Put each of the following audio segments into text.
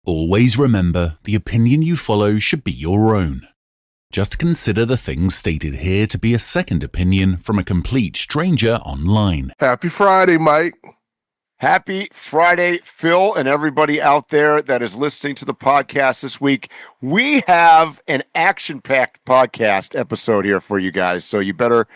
Always remember, the opinion you follow should be your own. Just consider the things stated here to be a second opinion from a complete stranger online. Happy Friday, Mike. Happy Friday, Phil, and everybody out there that is listening to the podcast this week. We have an action-packed podcast episode here for you guys, so you better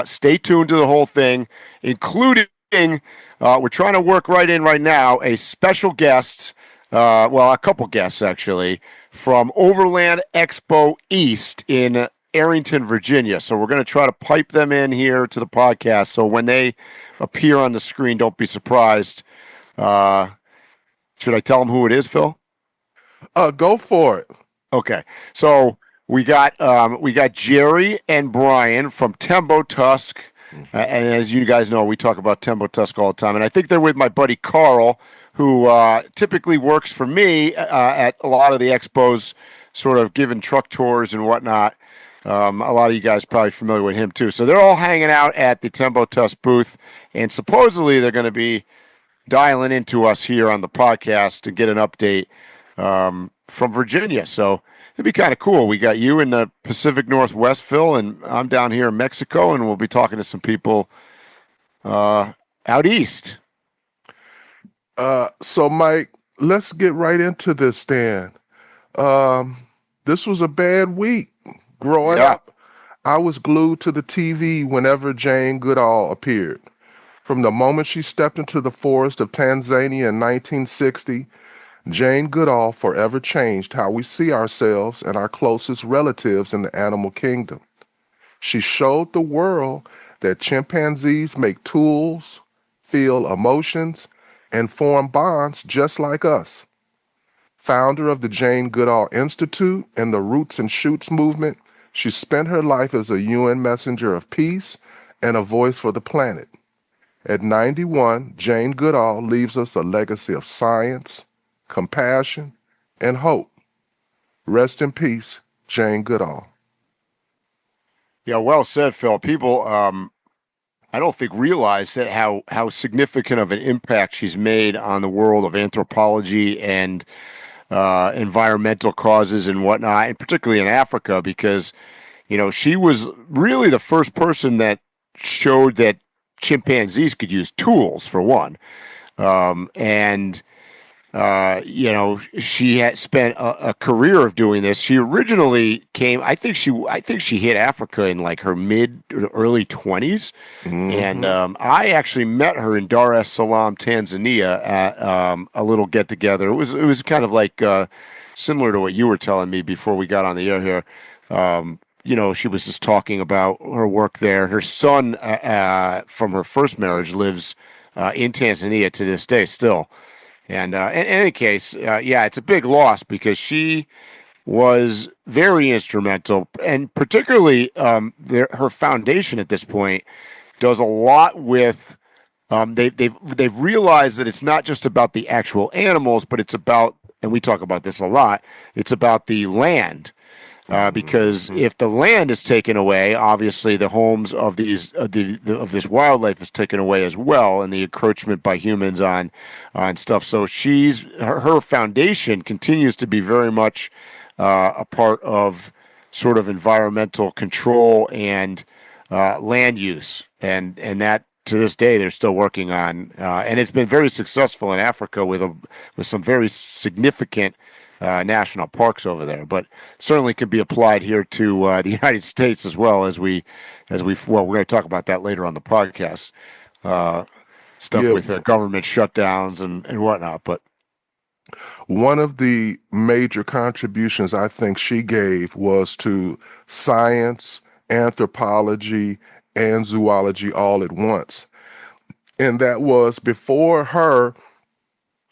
stay tuned to the whole thing, including, we're trying to work right now, a special guest, a couple guests actually, from Overland Expo East in Arrington, Virginia. So we're going to try to pipe them in here to the podcast. So when they appear on the screen, don't be surprised. Should I tell them who it is, Phil? Go for it. Okay. So we got Jerry and Bryan from Tembotusk. And as you guys know, we talk about Tembotusk all the time. And I think they're with my buddy Carl, who typically works for me at a lot of the expos, sort of giving truck tours and whatnot. A lot of you guys are probably familiar with him too. So they're all hanging out at the Tembotusk booth, and supposedly they're going to be dialing into us here on the podcast to get an update from Virginia. So it'd be kind of cool. We got you in the Pacific Northwest, Phil, and I'm down here in Mexico, and we'll be talking to some people out east. So, Mike, let's get right into this then. This was a bad week. Growing up, I was glued to the TV whenever Jane Goodall appeared. From the moment she stepped into the forest of Tanzania in 1960, Jane Goodall forever changed how we see ourselves and our closest relatives in the animal kingdom. She showed the world that chimpanzees make tools, feel emotions, and form bonds just like us. Founder of the Jane Goodall Institute and the Roots and Shoots movement, she spent her life as a UN messenger of peace and a voice for the planet. At 91, Jane Goodall leaves us a legacy of science, compassion, and hope. Rest in peace, Jane Goodall. Yeah, well said, Phil. People, I don't think realize that how significant of an impact she's made on the world of anthropology and environmental causes and whatnot, and particularly in Africa, because, she was really the first person that showed that chimpanzees could use tools, for one. She had spent a career of doing this. She originally came, I think she hit Africa in like her mid or early 20s. Mm-hmm. And I actually met her in Dar es Salaam, Tanzania at a little get together. It was kind of like similar to what you were telling me before we got on the air here. She was just talking about her work there. Her son from her first marriage lives in Tanzania to this day still. And in any case, it's a big loss because she was very instrumental, and particularly her foundation at this point does a lot with. They've realized that it's not just about the actual animals, but it's about, and we talk about this a lot. It's about the land. Because if the land is taken away, obviously the homes of these of this wildlife is taken away as well, and the encroachment by humans on stuff. So her foundation continues to be very much a part of sort of environmental control and land use, and that to this day they're still working on, and it's been very successful in Africa with some very significant national parks over there, but certainly can be applied here to the United States as well as we're going to talk about that later on the podcast. With government shutdowns and whatnot. But one of the major contributions I think she gave was to science, anthropology, and zoology all at once. And that was before her,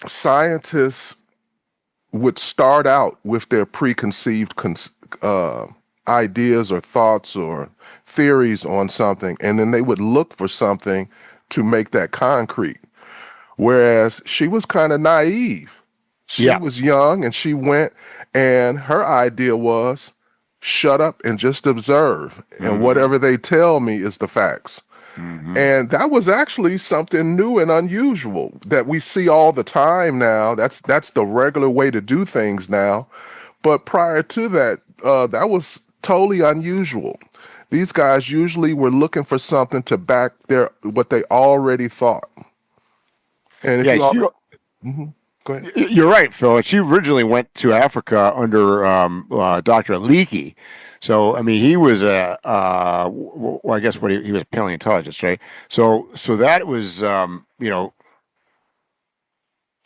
scientists would start out with their preconceived ideas or thoughts or theories on something, and then they would look for something to make that concrete. Whereas she was kind of naive. She was young, and she went, and her idea was shut up and just observe. And whatever they tell me is the facts. And that was actually something new and unusual that we see all the time now. That's the regular way to do things now. But prior to that, that was totally unusual. These guys usually were looking for something to back what they already thought. And if go ahead. You're right, Phil. She originally went to Africa under Dr. Leakey. So, I mean, he was I guess he was a paleontologist, right? So that was,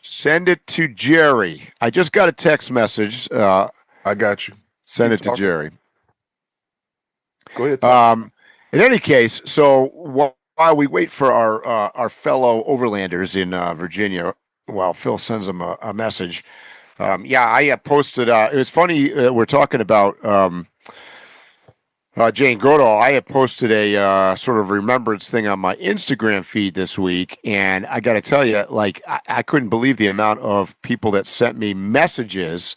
send it to Jerry. I just got a text message. I got you. Send it to Jerry. Go ahead. In any case, so while we wait for our fellow overlanders in Virginia, while Phil sends them a message, I posted. It was funny. We're talking about Jane Goodall. I had posted a sort of remembrance thing on my Instagram feed this week, and I got to tell you, like, I couldn't believe the amount of people that sent me messages.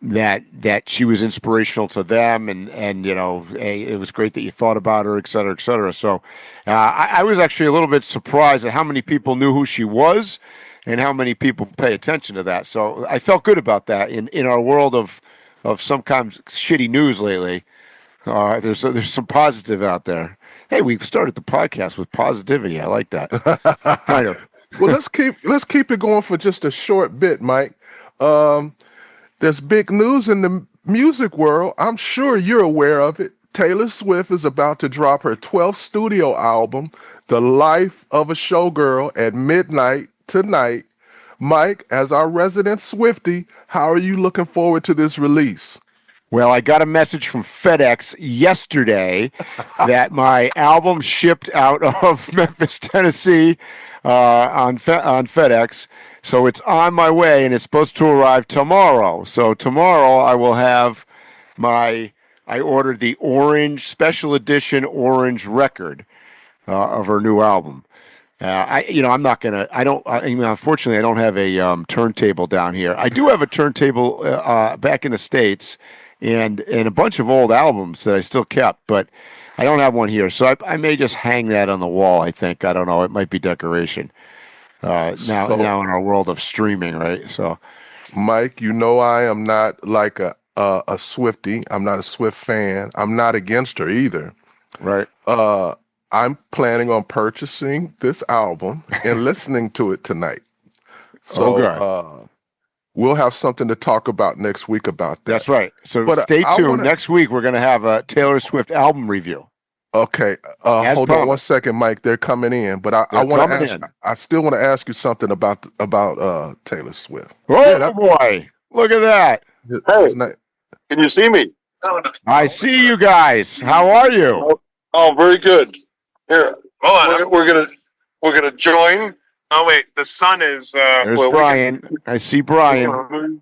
That she was inspirational to them, and hey, it was great that you thought about her, et cetera, et cetera. So I was actually a little bit surprised at how many people knew who she was and how many people pay attention to that. So I felt good about that in our world of sometimes shitty news lately. There's some positive out there. Hey, we've started the podcast with positivity. I like that. Kind of. Well, let's keep it going for just a short bit, Mike. There's big news in the music world. I'm sure you're aware of it. Taylor Swift is about to drop her 12th studio album, The Life of a Showgirl, at midnight tonight. Mike, as our resident Swiftie, how are you looking forward to this release? Well, I got a message from FedEx yesterday that my album shipped out of Memphis, Tennessee, on FedEx. So it's on my way, and it's supposed to arrive tomorrow. So tomorrow I will have I ordered the special edition orange record of her new album. Unfortunately, I don't have a turntable down here. I do have a turntable back in the States and a bunch of old albums that I still kept, but I don't have one here. So I may just hang that on the wall, I think. I don't know. It might be decoration. Now in our world of streaming, right? So, Mike, I am not like a Swiftie. I'm not a Swift fan. I'm not against her either. Right. I'm planning on purchasing this album and listening to it tonight. So we'll have something to talk about next week about that. That's right. So stay tuned. Next week we're going to have a Taylor Swift album review. Okay, hold on 1 second, Mike. They're coming in, but I want to ask. I still want to ask you something about Taylor Swift. Oh boy, look at that! Hey, can you see me? I see you guys. How are you? Oh, very good. Here, hold on. We're gonna join. Oh wait, the sun is. There's Brian. I see Brian.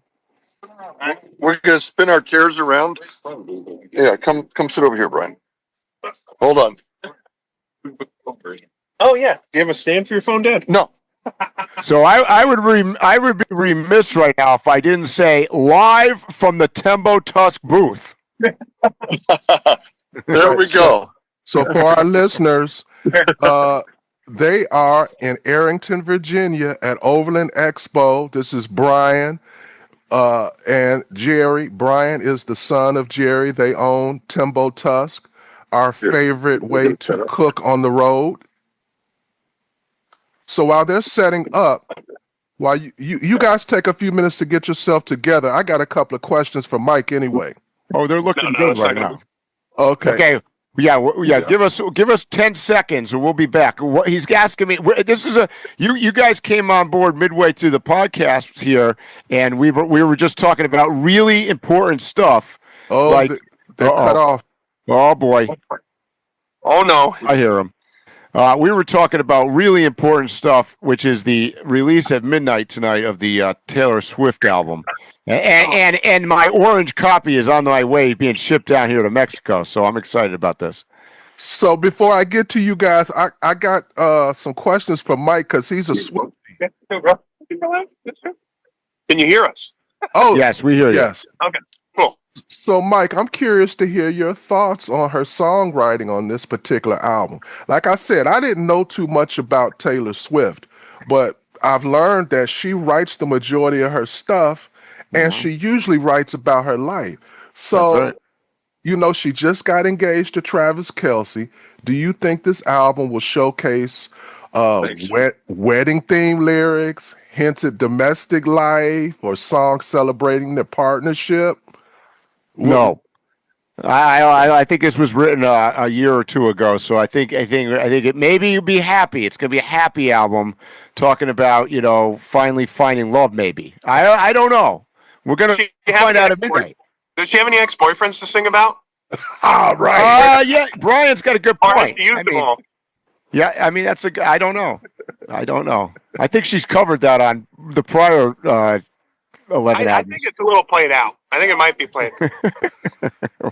We're gonna spin our chairs around. Yeah, come sit over here, Brian. Hold on. Oh yeah. Do you have a stand for your phone, Dad? No. So I would be remiss right now if I didn't say live from the Tembotusk booth. There we go. So for our listeners, they are in Arrington, Virginia at Overland Expo. This is Brian and Jerry. Brian is the son of Jerry. They own Tembotusk, our favorite way to cook on the road. So while they're setting up, while you guys take a few minutes to get yourself together, I got a couple of questions for Mike anyway. Oh, they're looking good right now. Okay. Yeah. Give us 10 seconds, and we'll be back. What he's asking me. This is you guys came on board midway through the podcast here, and we were just talking about really important stuff. Oh, like they cut off. Oh boy. Oh no. I hear him. We were talking about really important stuff, which is the release at midnight tonight of the Taylor Swift album, and my orange copy is on my way being shipped down here to Mexico. So I'm excited about this. So before I get to you guys, I got some questions for Mike because he's a Swiftie. Can you hear us? Oh yes, we hear you. Yes. Okay. Cool. So, Mike, I'm curious to hear your thoughts on her songwriting on this particular album. Like I said, I didn't know too much about Taylor Swift, but I've learned that she writes the majority of her stuff, and she usually writes about her life. That's right. So, she just got engaged to Travis Kelce. Do you think this album will showcase wedding theme lyrics, hints at domestic life, or songs celebrating their partnership? No, I think this was written a year or two ago. So I think it maybe you'll be happy. It's gonna be a happy album, talking about finally finding love. Maybe I don't know. We're gonna find out at midnight. Does she have any ex-boyfriends to sing about? All right. Yeah, Brian's got a good Or has point. she used them all? Yeah, I mean I don't know. I think she's covered that on the prior 11 I albums. think it's a little played out. I think it might be played.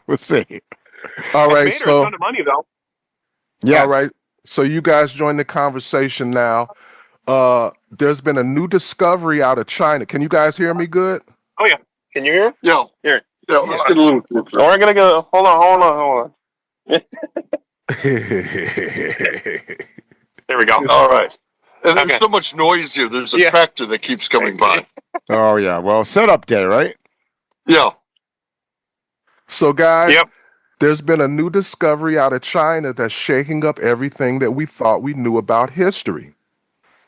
We'll see. All right. Made her a So, ton of money though. Yeah. all right. So you guys join the conversation now. There's been a new discovery out of China. Can you guys hear me good? Oh yeah. Can you hear? Yeah. Here. Yeah. Let's get a little closer. So we're gonna go. Hold on. There we go. All right. And there's Okay. so much noise here. There's a Yeah. tractor that keeps coming by. Oh yeah. Well, setup day, right? Yeah. So, guys, Yep. there's been a new discovery out of China that's shaking up everything that we thought we knew about history.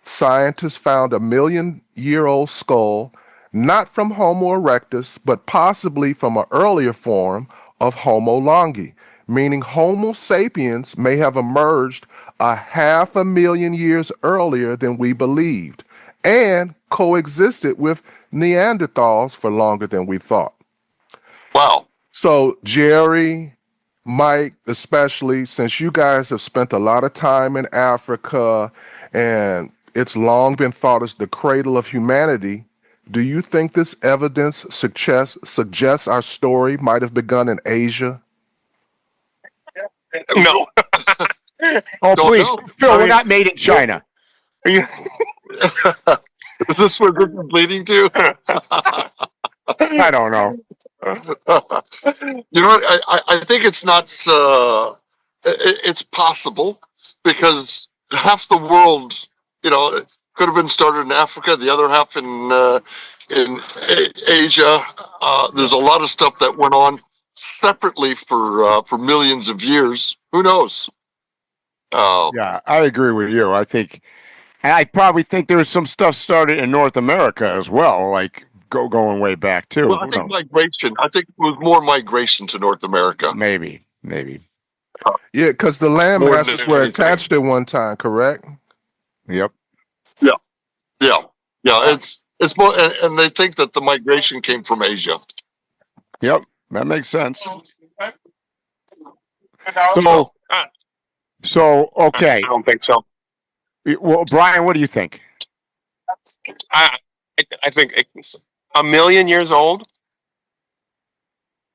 Scientists found a 1,000,000-year-old skull, not from Homo erectus, but possibly from an earlier form of Homo longi, meaning Homo sapiens may have emerged 500,000 years earlier than we believed, and coexisted with Neanderthals for longer than we thought. Wow. So, Jerry, Mike, especially, since you guys have spent a lot of time in Africa and it's long been thought as the cradle of humanity, do you think this evidence suggests our story might have begun in Asia? No. Oh, Don't please, know. Phil, we're not made in China. Is this where this is leading to? I don't know. You know what? I think it's not. It's possible because half the world, could have been started in Africa. The other half in Asia. There's a lot of stuff that went on separately for millions of years. Who knows? Yeah, I agree with you. And I probably think there was some stuff started in North America as well, like going way back too. Well, I think migration. I think it was more migration to North America. Maybe. Yeah, because the land More masses than were anything. attached at one time, correct? Yep. Yeah. It's more, and they think that the migration came from Asia. Yep. That makes sense. So okay. I don't think so. Well, Brian, what do you think? I think 1,000,000 years old.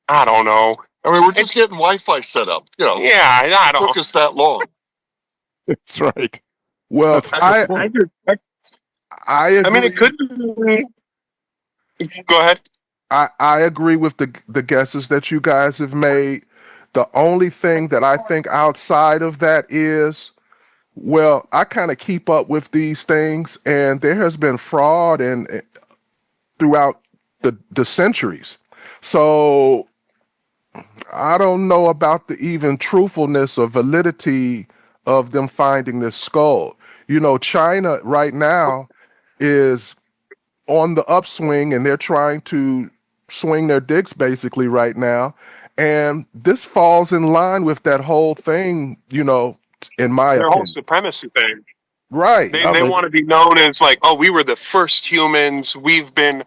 I don't know. I mean, we're just getting Wi-Fi set up. Yeah, I It took don't. us that long. That's right. Well, That's a good point. I agree. I mean, it could be. Go ahead. I agree with the guesses that you guys have made. The only thing that I think outside of that is, well, I kind of keep up with these things, and there has been fraud and throughout the centuries. So I don't know about the even truthfulness or validity of them finding this skull. China right now is on the upswing, and they're trying to swing their dicks basically right now. And this falls in line with that whole thing, in my Their whole opinion. supremacy thing. Right. They want to be known as like, oh, we were the first humans. We're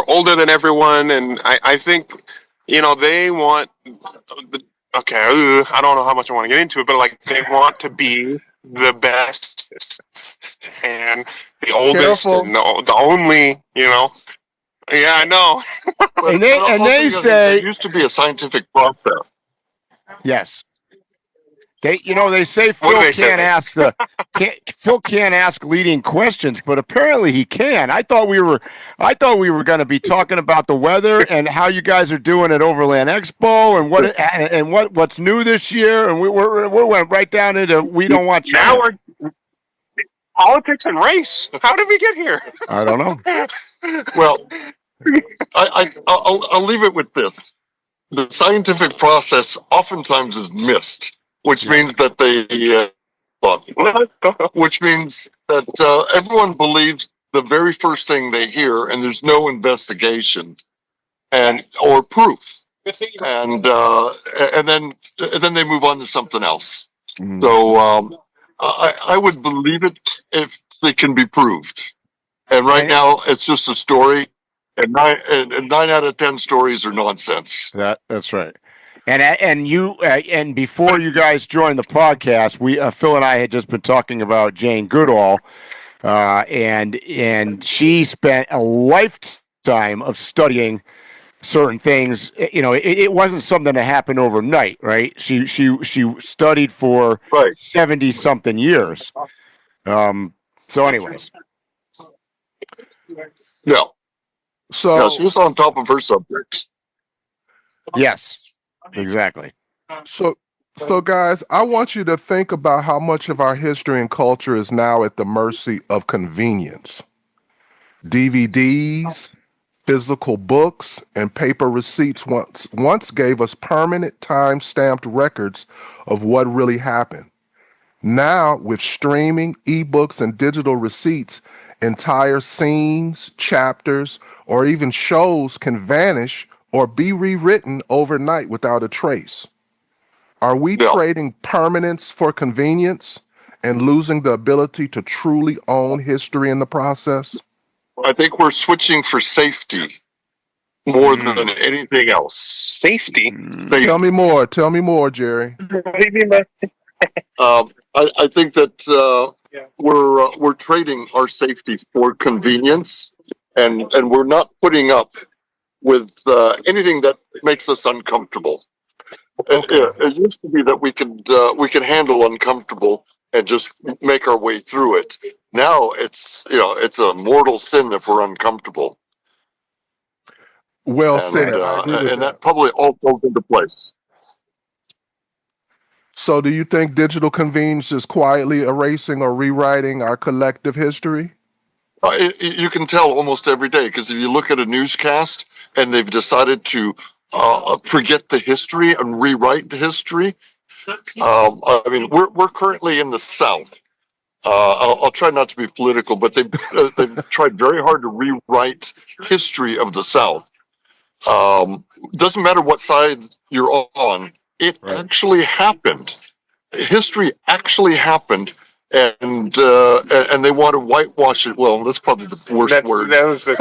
older than everyone, and I think, they want. Okay, I don't know how much I want to get into it, but like they want to be the best and the oldest Careful. and the only. Yeah, I know. And they Also, say there used to be a scientific process. yes. They say Phil Phil can't ask leading questions, but apparently he can. I thought we were going to be talking about the weather and how you guys are doing at Overland Expo and what's new this year, and we went right down into we don't want China. Now we're politics and race. How did we get here? I don't know. Well, I'll leave it with this. The scientific process oftentimes is missed, which means that which means that everyone believes the very first thing they hear, and there's no investigation or proof, and then they move on to something else. Mm. So I would believe it if they can be proved. And right now, it's just a story, and 9 out of 10 stories are nonsense. That's right. And before you guys joined the podcast, Phil and I had just been talking about Jane Goodall, and she spent a lifetime of studying certain things. It wasn't something that happened overnight, right? She studied for 70 something years. So, anyways. No. So she was on top of her subjects. Yes, exactly. So guys, I want you to think about how much of our history and culture is now at the mercy of convenience. DVDs, physical books, and paper receipts once gave us permanent time-stamped records of what really happened. Now, with streaming, ebooks, and digital receipts, entire scenes, chapters, or even shows can vanish or be rewritten overnight without a trace. Are we trading permanence for convenience and losing the ability to truly own history in the process? I think we're switching for safety more than anything else. Safety? Tell me more, Jerry. I think that we're trading our safety for convenience, and we're not putting up with anything that makes us uncomfortable. It used to be that we could handle uncomfortable and just make our way through it. Now it's a mortal sin if we're uncomfortable. Well said. And that probably all falls into place. So do you think digital convenience is quietly erasing or rewriting our collective history? You can tell almost every day, because if you look at a newscast and they've decided to forget the history and rewrite the history. I mean, we're currently in the South. I'll try not to be political, but they've tried very hard to rewrite history of the South. Doesn't matter what side you're on. It actually happened. History actually happened, and they want to whitewash it. Well, that's probably the worst word. That was the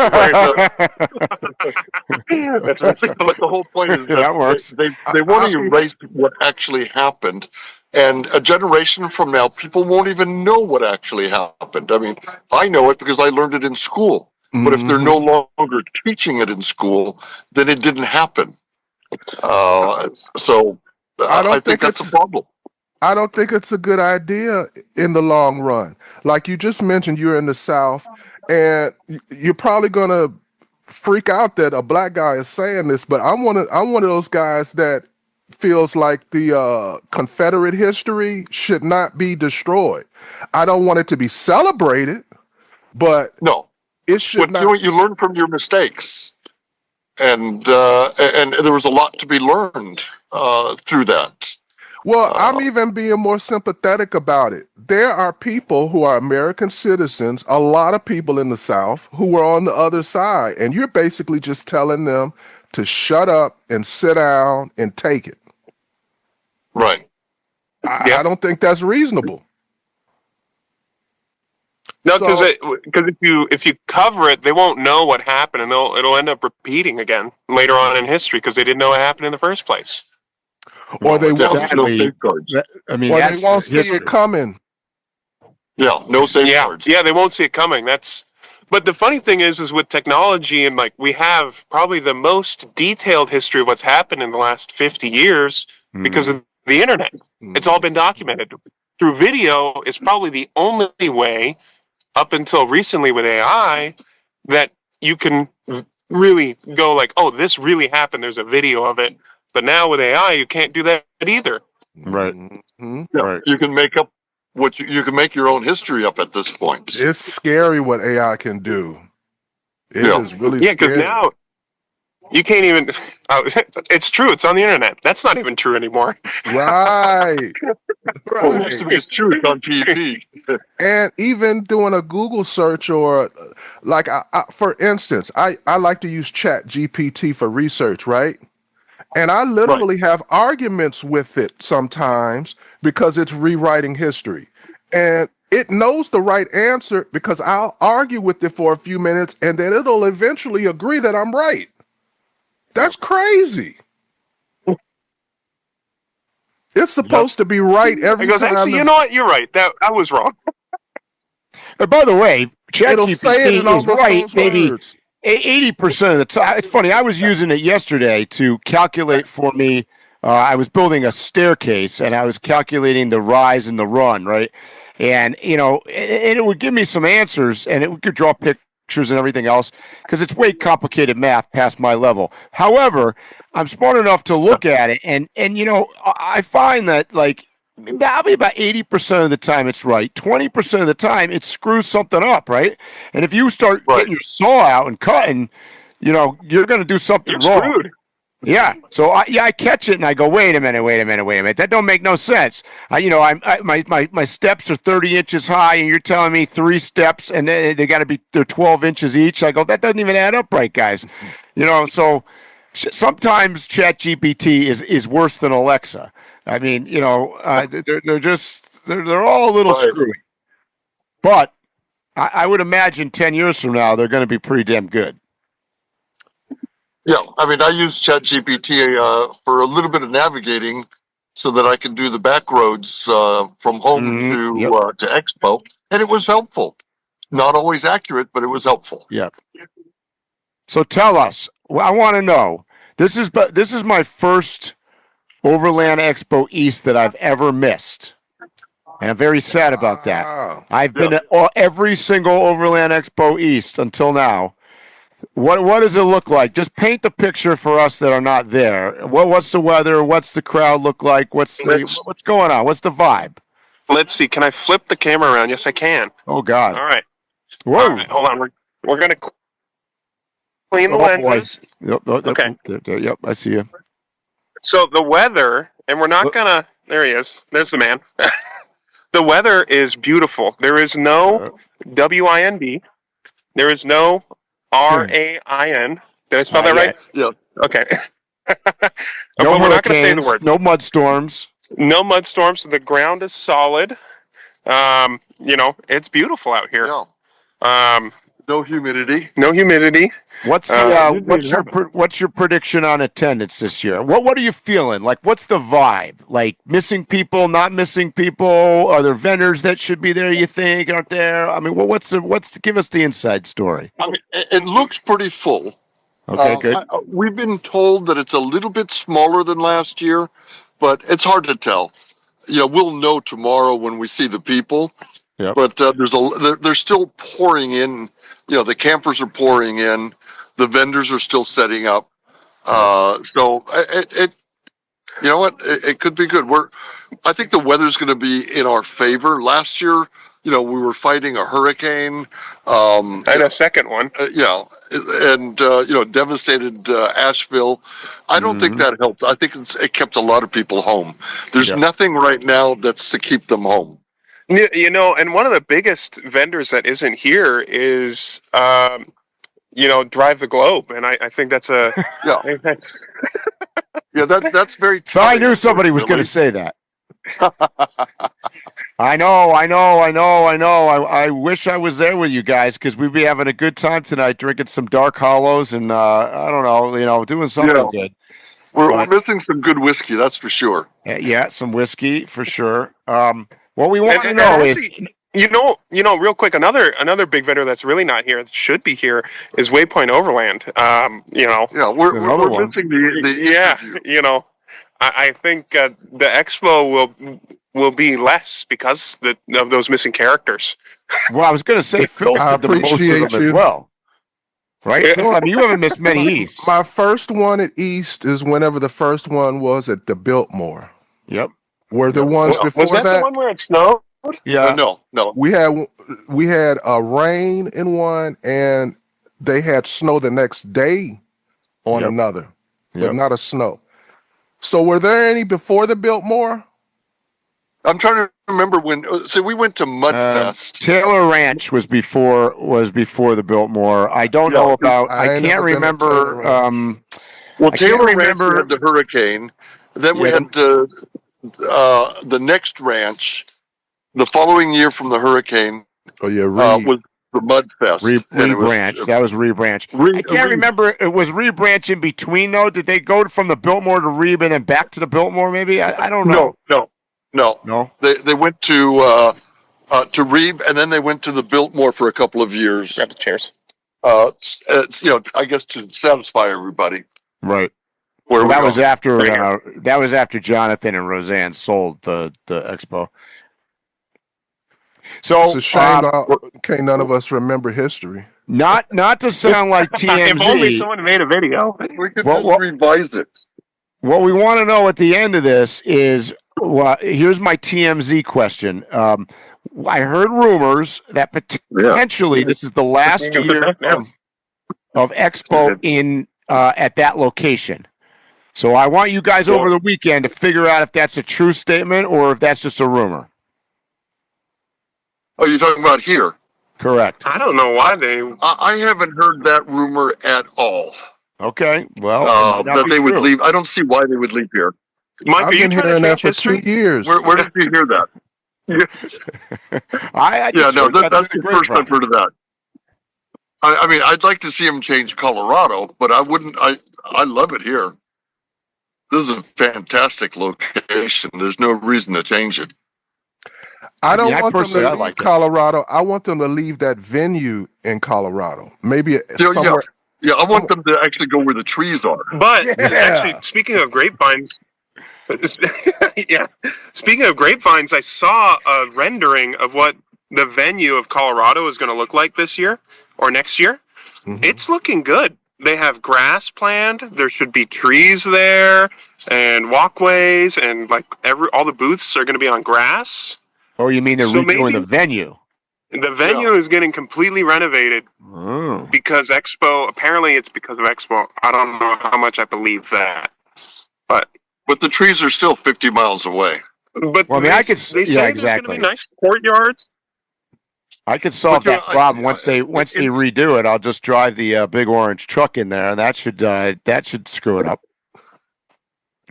that's but the whole point is that works. They want to erase what actually happened, and a generation from now, people won't even know what actually happened. I mean, I know it because I learned it in school. But if they're no longer teaching it in school, then it didn't happen. So I think that's a problem. I don't think it's a good idea in the long run. Like you just mentioned, you're in the South, and you're probably going to freak out that a black guy is saying this, but I'm one of those guys that feels like the Confederate history should not be destroyed. I don't want it to be celebrated, but no, it should not. You learn from your mistakes, and there was a lot to be learned through that. Well, I'm even being more sympathetic about it. There are people who are American citizens, a lot of people in the South, who are on the other side, and you're basically just telling them to shut up and sit down and take it. Right. I don't think that's reasonable. No, because if you cover it, they won't know what happened, and it'll end up repeating again later on in history because they didn't know what happened in the first place. Or they won't. They won't see it coming. Yeah, no safeguards. Yeah, they won't see it coming. But the funny thing is with technology, and like we have probably the most detailed history of what's happened in the last 50 years because of the internet. It's all been documented. Through video is probably the only way, up until recently with AI, that you can really go like, oh, this really happened. There's a video of it. But now with AI, you can't do that either. Right. Mm-hmm. Yeah, Right. you can make up what you can make your own history up at this point. It's scary what AI can do. It is really Yeah, because scary. now you can't even. It's true. It's on the internet. That's not even true anymore. Right. Well, most of it is true. It's on TV. And even doing a Google search or like, for instance, I like to use Chat GPT for research, right? And I literally have arguments with it sometimes because it's rewriting history. And it knows the right answer because I'll argue with it for a few minutes and then it'll eventually agree that I'm right. That's crazy. It's supposed to be right every It goes, time. actually, you know what? You're right. That I was wrong. And by the way, It'll say it in ChatGPT is almost right those maybe words. 80% of the time. It's funny. I was using it yesterday to calculate for me. I was building a staircase and I was calculating the rise and the run, right? And, and it would give me some answers and it could draw pictures and everything else because it's way complicated math past my level. However, I'm smart enough to look at it and I find that like probably about 80% of the time it's right. 20% of the time it screws something up, right? And if you start getting your saw out and cutting, you're going to do something wrong. Screwed. Yeah. So I catch it and I go, wait a minute. That don't make no sense. My steps are 30 inches high and you're telling me 3 steps and then they're 12 inches each. I go, that doesn't even add up right, guys. So sometimes ChatGPT is worse than Alexa. I mean, they're all a little screwy. But I would imagine 10 years from now they're going to be pretty damn good. Yeah, I mean, I use ChatGPT for a little bit of navigating so that I can do the back roads from home to Expo, and it was helpful. Not always accurate, but it was helpful. Yeah. So tell us, I want to know. This is my first Overland Expo East that I've ever missed, and I'm very sad about that. Wow. I've been at every single Overland Expo East until now. What does it look like? Just paint the picture for us that are not there. What's the weather? What's the crowd look like? What's going on? What's the vibe? Let's see. Can I flip the camera around? Yes, I can. Oh God! All right. Whoa! All right, hold on. We're gonna clean the lenses. Yep. Okay. Yep. I see you. So the weather, and we're not gonna. There he is. There's the man. The weather is beautiful. There is no WIND. There is no RAIN. Did I spell that right? Yeah. Okay. No we're not going to say the hurricanes. word. No mud storms. No mud storms. The ground is solid. It's beautiful out here. Yeah. No humidity. No humidity. What's your prediction on attendance this year? What are you feeling? Like, what's the vibe? Like, missing people, not missing people? Are there vendors that should be there? You think aren't there? I mean, give us the inside story. I mean, it looks pretty full. Okay, good. We've been told that it's a little bit smaller than last year, but it's hard to tell. We'll know tomorrow when we see the people. Yep. But they're still pouring in. The campers are pouring in. The vendors are still setting up. So it it could be good. I think the weather's going to be in our favor. Last year, we were fighting a hurricane. And a second one. Devastated Asheville. I don't think that helped. I think it kept a lot of people home. There's nothing right now that's to keep them home. And one of the biggest vendors that isn't here is, Drive the Globe, and I think that's that's very. So I knew somebody was going to say that. I know. I wish I was there with you guys because we'd be having a good time tonight, drinking some Dark Hollows and I don't know, doing something good. We're missing some good whiskey, that's for sure. Yeah, some whiskey for sure. What we want to know is, real quick, another big vendor that's really not here, that should be here, is Waypoint Overland. We're missing the I think the expo will be less because of those missing characters. Well, I was going to say Phil's I did the most of appreciate them you. as well. Right, Phil? I mean, you haven't missed many Easts. My first one at East is whenever the first one was at the Biltmore. Yep. Were there ones before Was that the one where it snowed? Yeah. No. We had a rain in one, and they had snow the next day on another, but not a snow. So were there any before the Biltmore? I'm trying to remember when. So we went to Mudfest. Taylor Ranch was before the Biltmore. I don't know about. I can't remember. Well, Taylor Ranch we had the hurricane. Then we had the next ranch. The following year from the hurricane. Oh yeah, was the Mudfest. Rebranch. That was Rebranch. I can't remember. It was Rebranch in between though. Did they go from the Biltmore to Reb and then back to the Biltmore? Maybe I don't know. No. They went to Reb and then they went to the Biltmore for a couple of years. Grab the chairs. I guess to satisfy everybody. Right. That was after Jonathan and Roseanne sold the expo. So it's a shame can't none of us remember history. Not to sound like TMZ. If only someone made a video. We could just revise it. What we want to know at the end of this is, here's my TMZ question. I heard rumors that potentially this is the last year of Expo in at that location. So I want you guys over the weekend to figure out if that's a true statement or if that's just a rumor. Oh, you're talking about here? Correct. I don't know why they. I haven't heard that rumor at all. Okay, well, that they would leave. I don't see why they would leave here. Mike, I've been hearing that for 2 years. Where did you hear that? That's the first I've heard of that. I mean, I'd like to see them change Colorado, but I wouldn't. I love it here. This is a fantastic location. There's no reason to change it. I don't want them to leave Colorado. I want them to leave that venue in Colorado. Maybe somewhere. Yeah, I want them to actually go where the trees are. But actually, speaking of grapevines, speaking of grapevines, I saw a rendering of what the venue of Colorado is going to look like this year or next year. Mm-hmm. It's looking good. They have grass planned. There should be trees there and walkways, and all the booths are going to be on grass. Oh, you mean they're redoing the venue? The venue is getting completely renovated because Expo. Apparently, it's because of Expo. I don't know how much I believe that, but the trees are still 50 miles away. But well, I mean, I could. They say there's going to be nice courtyards. I could solve that problem once they redo it. I'll just drive the big orange truck in there, and that should screw it up.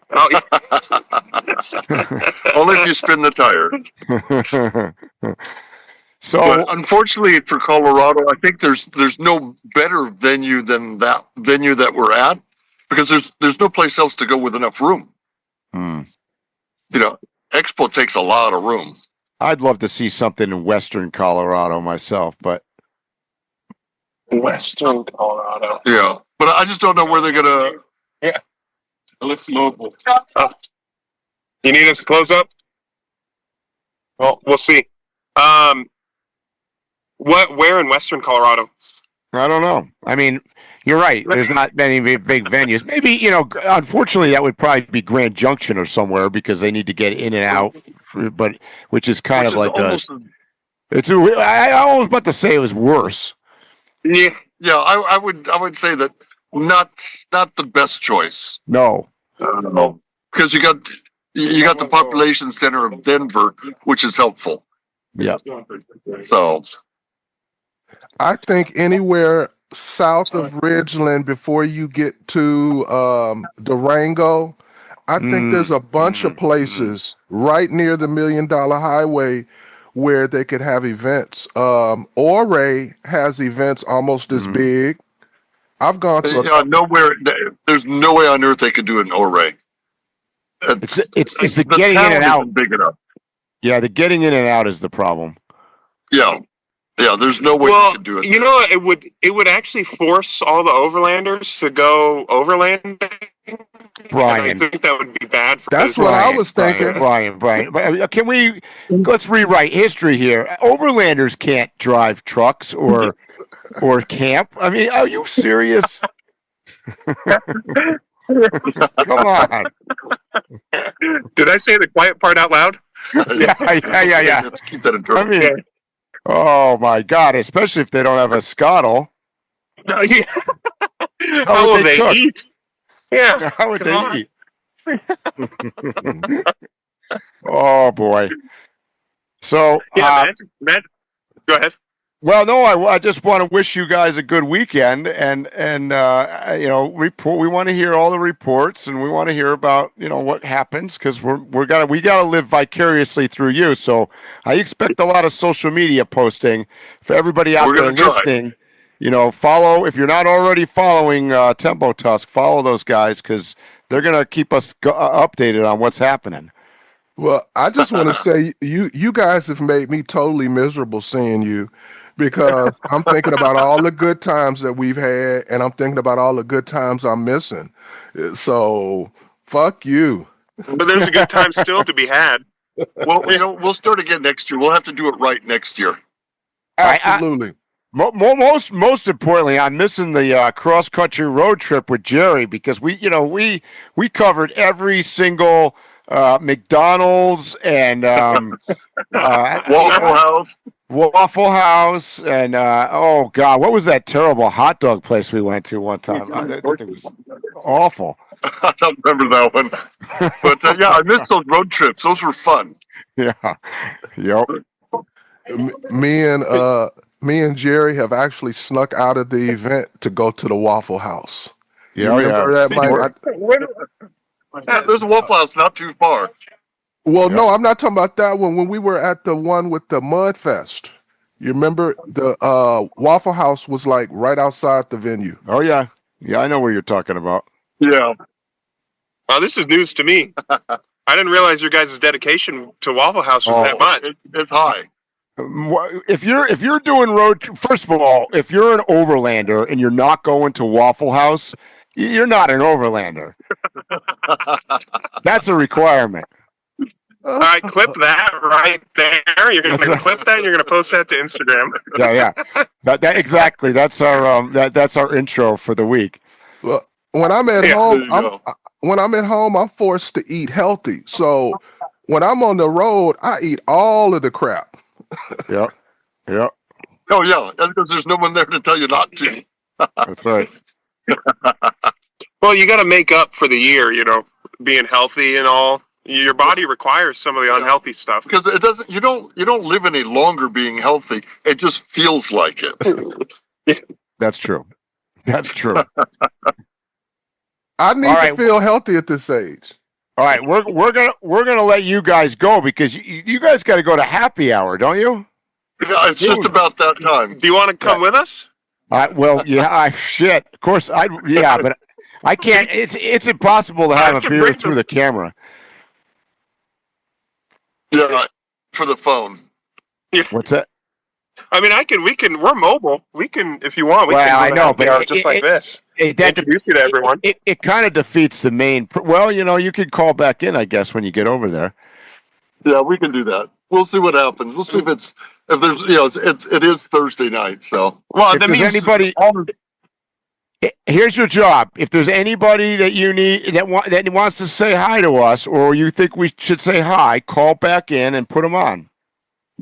Oh, only if you spin the tire. But unfortunately for Colorado, I think there's no better venue than that venue that we're at, because there's no place else to go with enough room. Expo takes a lot of room. I'd love to see something in Western Colorado myself, but Western Colorado. Yeah, but I just don't know where they're gonna. Yeah, let's mobile. You need us to close up? Well, we'll see. Where in Western Colorado? I don't know. I mean, you're right. There's not many big venues. Maybe, unfortunately, that would probably be Grand Junction or somewhere because they need to get in and out. Which is kind of like I was about to say it was worse. Yeah. I would say that not the best choice. No. Because you got the population center of Denver, which is helpful. Yeah. So I think anywhere south of Ridgeland before you get to Durango, I think there's a bunch of places right near the $1 Million Highway where they could have events. Ouray has events almost as big. I've gone to nowhere. There's no way on earth they could do an Ouray. It's the getting in and out. Big enough. Yeah, the getting in and out is the problem. Yeah, there's no way you could do it. It would actually force all the overlanders to go overlanding Brian. And I think that would be bad for That's his what I life. was thinking. Brian. But, let's rewrite history here. Overlanders can't drive trucks or camp. I mean, are you serious? Come on. Did I say the quiet part out loud? Yeah. Let's keep that in I terms. mean, oh my God, especially if they don't have a Skottle. No, yeah. How would they cook? eat? Yeah. How would Come they eat? Oh boy. So Yeah, Matt, go ahead. well, no, I just want to wish you guys a good weekend, and report. We want to hear all the reports, and we want to hear about what happens, because we gotta live vicariously through you. So I expect a lot of social media posting for everybody out there listening. Follow, if you're not already following Tembotusk, follow those guys, because they're gonna keep us updated on what's happening. Well, I just want to say you guys have made me totally miserable seeing you, because I'm thinking about all the good times that we've had, and I'm thinking about all the good times I'm missing. So fuck you. But there's a good time still to be had. Well, we'll start again next year. We'll have to do it right next year. Absolutely. Most importantly, I'm missing the cross country road trip with Jerry, because we covered every single McDonald's and Waffle House, and oh God, what was that terrible hot dog place we went to one time? I think it was awful. I don't remember that one, but yeah, I missed those road trips. Those were fun. Yeah, yep. Me and Jerry have actually snuck out of the event to go to the Waffle House. Yeah, remember that, Mike? There's a Waffle House not too far. Well, no, I'm not talking about that one. When we were at the one with the Mud Fest, you remember the Waffle House was like right outside the venue. Oh yeah, I know what you're talking about. Yeah. Oh, this is news to me. I didn't realize your guys' dedication to Waffle House was that much. It's high. If you're doing first of all, if you're an overlander and you're not going to Waffle House, you're not an overlander. That's a requirement. All right, clip that right there. You're going to clip that, and you're going to post that to Instagram. Yeah. That exactly. That's our intro for the week. Well, when I'm at home, I'm forced to eat healthy. So when I'm on the road, I eat all of the crap. Yep. Oh yeah, that's because there's no one there to tell you not to. That's right. Well, you got to make up for the year, being healthy and all. Your body requires some of the unhealthy stuff, because it doesn't. You don't live any longer being healthy. It just feels like it. That's true. I need to feel healthy at this age. All right, we're gonna let you guys go, because you guys got to go to happy hour, don't you? Yeah, it's just about that time. Do you want to come with us? Well, yeah. Shit. Of course, but I can't. It's impossible to have a beer through the camera. Yeah, for the phone. Yeah. What's that? I mean, we're mobile. We can, if you want. I know, but just like this. Introduce you to everyone. It kind of defeats the main. Well, you could call back in, I guess, when you get over there. Yeah, we can do that. We'll see what happens. We'll see if there's, it is Thursday night. So, well, if there's anybody, here's your job. If there's anybody that you need that wants to say hi to us, or you think we should say hi, call back in and put them on.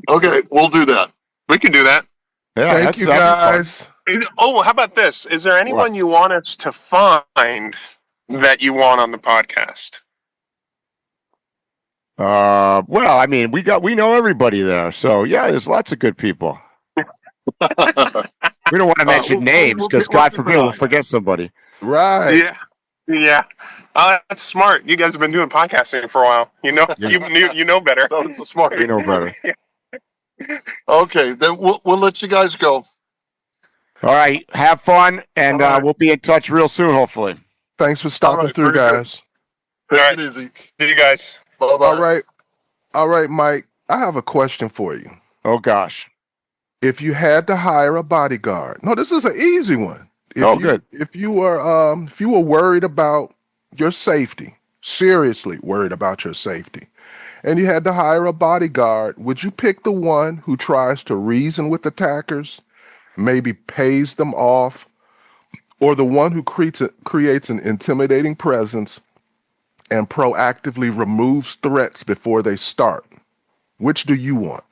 Okay, we'll do that. We can do that. Yeah, thank you guys. Oh, how about this? Is there anyone you want us to find that you want on the podcast? Well, I mean, we know everybody there, so yeah, there's lots of good people. We don't want to mention names, because God forbid we'll forget somebody. Right. Yeah. That's smart. You guys have been doing podcasting for a while. You know better. That's smart. We know better. Okay, then we'll let you guys go. All right, have fun, and we'll be in touch real soon, hopefully. Thanks for stopping through, guys. Take it easy. See you guys. Bye-bye. All right, Mike. I have a question for you. Oh gosh. If you had to hire a bodyguard, no, this is an easy one. Good. If you were worried about your safety, seriously worried about your safety, and you had to hire a bodyguard, would you pick the one who tries to reason with attackers, maybe pays them off, or the one who creates an intimidating presence and proactively removes threats before they start? Which do you want?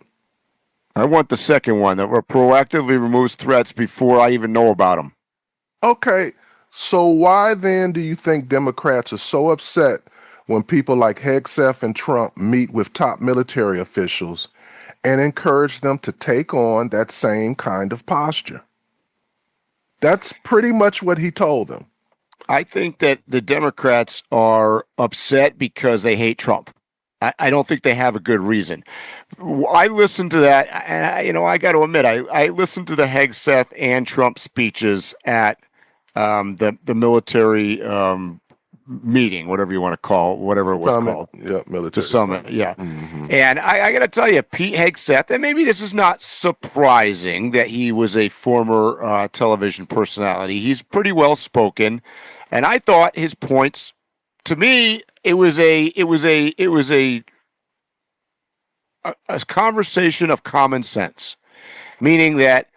I want the second one, that proactively removes threats before I even know about them. Okay, so why then do you think Democrats are so upset when people like Hegseth and Trump meet with top military officials and encourage them to take on that same kind of posture? That's pretty much what he told them. I think that the Democrats are upset because they hate Trump. I don't think they have a good reason. I listened to that, and I got to admit, I listened to the Hegseth and Trump speeches at the military meeting, whatever you want to call it, whatever it was called. Yeah, military. The summit, yeah. Mm-hmm. And I got to tell you, Pete Hegseth, and maybe this is not surprising that he was a former television personality. He's pretty well spoken, and I thought his points, to me, it was a conversation of common sense, meaning that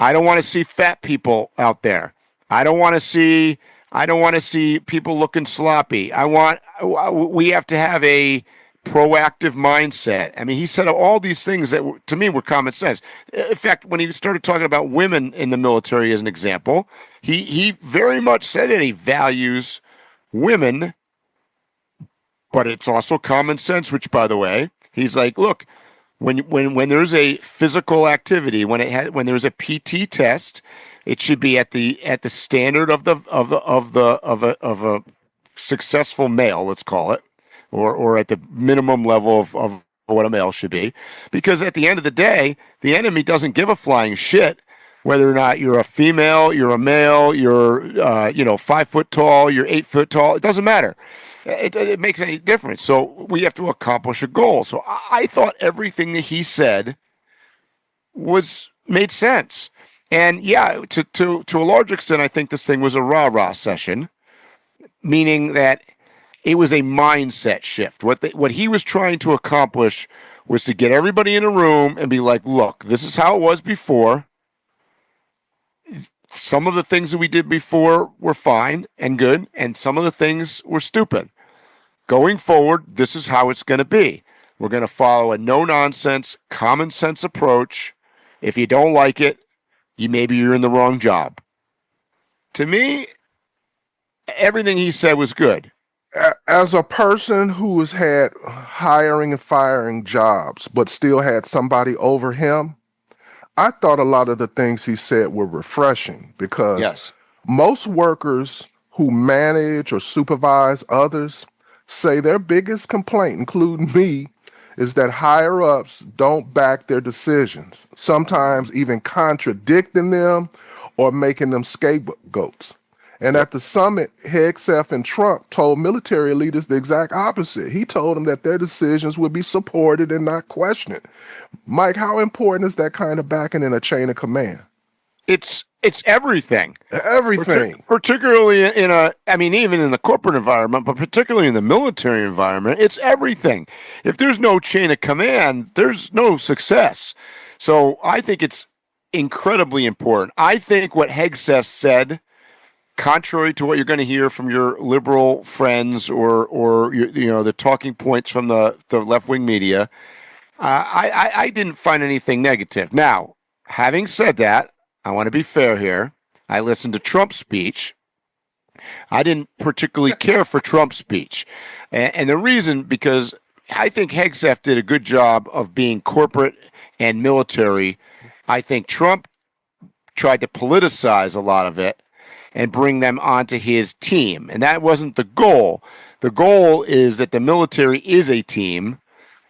I don't want to see fat people out there. I don't want to see people looking sloppy. We have to have a proactive mindset. I mean, he said all these things that to me were common sense. In fact, when he started talking about women in the military as an example, he very much said that he values women, but it's also common sense, which, by the way, he's like, look, when there's a physical activity, when there's a PT test, it should be at the standard of a successful male, let's call it, or at the minimum level of what a male should be, because at the end of the day, the enemy doesn't give a flying shit whether or not you're a female, you're a male, you're 5 foot tall, you're 8 foot tall. It doesn't matter. It makes any difference. So we have to accomplish a goal. So I thought everything that he said made sense. And yeah, to a large extent, I think this thing was a rah-rah session, meaning that it was a mindset shift. What he was trying to accomplish was to get everybody in a room and be like, look, this is how it was before. Some of the things that we did before were fine and good, and some of the things were stupid. Going forward, this is how it's going to be. We're going to follow a no-nonsense, common-sense approach. If you don't like it, maybe you're in the wrong job. To me, everything he said was good. As a person who has had hiring and firing jobs, but still had somebody over him, I thought a lot of the things he said were refreshing, because most workers who manage or supervise others say their biggest complaint, including me, is that higher-ups don't back their decisions, sometimes even contradicting them or making them scapegoats. And at the summit, Hegseth and Trump told military leaders the exact opposite. He told them that their decisions would be supported and not questioned. Mike, how important is that kind of backing in a chain of command? It's everything. Everything. Particularly even in the corporate environment, but particularly in the military environment, it's everything. If there's no chain of command, there's no success. So I think it's incredibly important. I think what Hegseth said, contrary to what you're going to hear from your liberal friends or the talking points from the left-wing media, I didn't find anything negative. Now, having said that, I want to be fair here. I listened to Trump's speech. I didn't particularly care for Trump's speech. And the reason, because I think Hegseth did a good job of being corporate and military. I think Trump tried to politicize a lot of it and bring them onto his team. And that wasn't the goal. The goal is that the military is a team,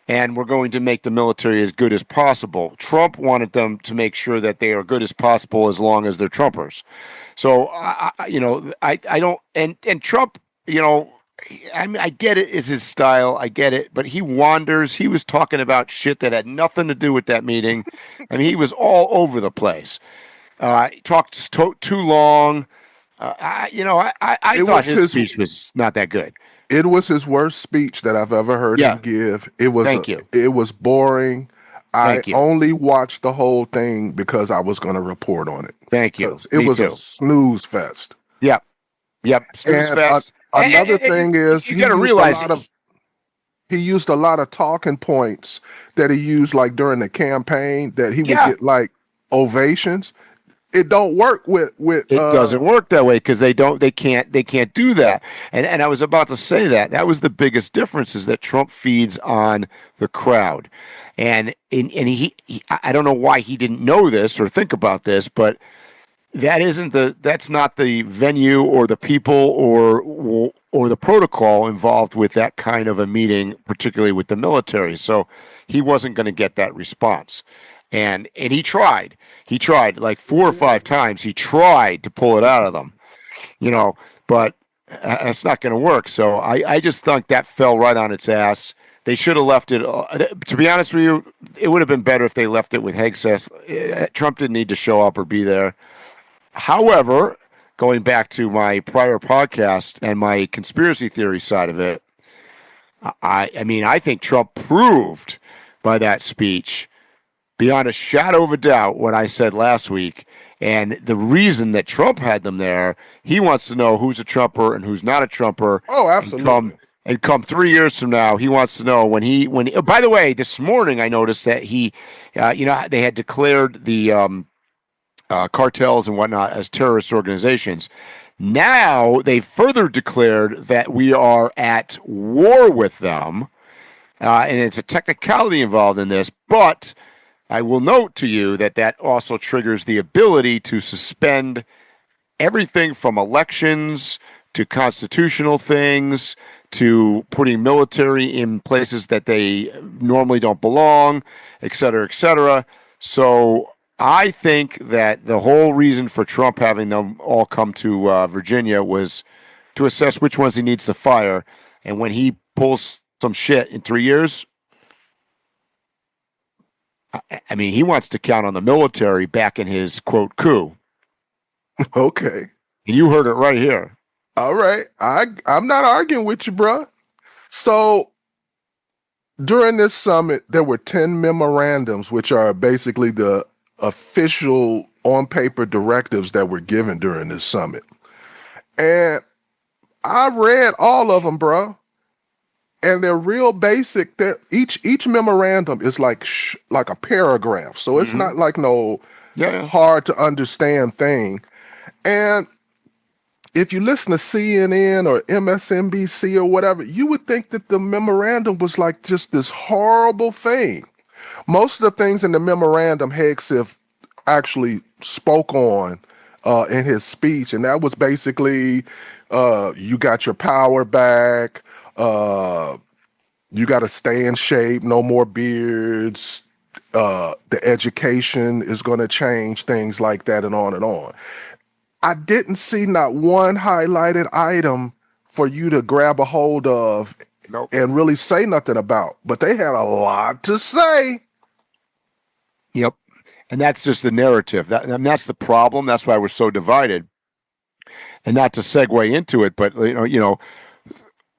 and we're going to make the military as good as possible. Trump wanted them to make sure that they are good as possible as long as they're Trumpers. So, I don't, and Trump, I get it is his style. I get it, but he wanders. He was talking about shit that had nothing to do with that meeting. I mean, he was all over the place. He talked too long. I thought his speech was not that good. It was his worst speech that I've ever heard him give. It was it was boring. I only watched the whole thing because I was going to report on it. Thank you. It was a snooze fest. Yep. Snooze fest. Another thing is you got to realize he used a lot of talking points that he used like during the campaign that he would get like ovations. It don't work with it doesn't work that way because they can't do that. And I was about to say that was the biggest difference is that Trump feeds on the crowd. And he I don't know why he didn't know this or think about this, but that's not the venue or the people or the protocol involved with that kind of a meeting, particularly with the military. So he wasn't going to get that response. And he tried like 4 or 5 times. He tried to pull it out of them, but it's not going to work. So I just think that fell right on its ass. They should have left it. To be honest with you, it would have been better if they left it with Hegseth. Trump didn't need to show up or be there. However, going back to my prior podcast and my conspiracy theory side of it, I think Trump proved by that speech beyond a shadow of a doubt what I said last week. And the reason that Trump had them there, he wants to know who's a Trumper and who's not a Trumper. Oh, absolutely. And come 3 years from now, he wants to know when he. By the way, this morning I noticed that he, they had declared the cartels and whatnot as terrorist organizations. Now they further declared that we are at war with them, and it's a technicality involved in this, but I will note to you that also triggers the ability to suspend everything from elections to constitutional things to putting military in places that they normally don't belong, et cetera, et cetera. So I think that the whole reason for Trump having them all come to Virginia was to assess which ones he needs to fire. And when he pulls some shit in 3 years, he wants to count on the military back in his, quote, coup. Okay. And you heard it right here. All right. I'm not arguing with you, bro. So during this summit, there were 10 memorandums, which are basically the official on-paper directives that were given during this summit. And I read all of them, bro. And they're real basic. Each memorandum is like a paragraph. So it's not like no hard to understand thing. And if you listen to CNN or MSNBC or whatever, you would think that the memorandum was like just this horrible thing. Most of the things in the memorandum, Hegseth actually spoke on in his speech. And that was basically, you got your power back. You got to stay in shape, no more beards. The education is going to change, things like that, and on and on. I didn't see not one highlighted item for you to grab a hold of and really say nothing about. But they had a lot to say. Yep. And that's just the narrative. That's the problem. That's why we're so divided. And not to segue into it, but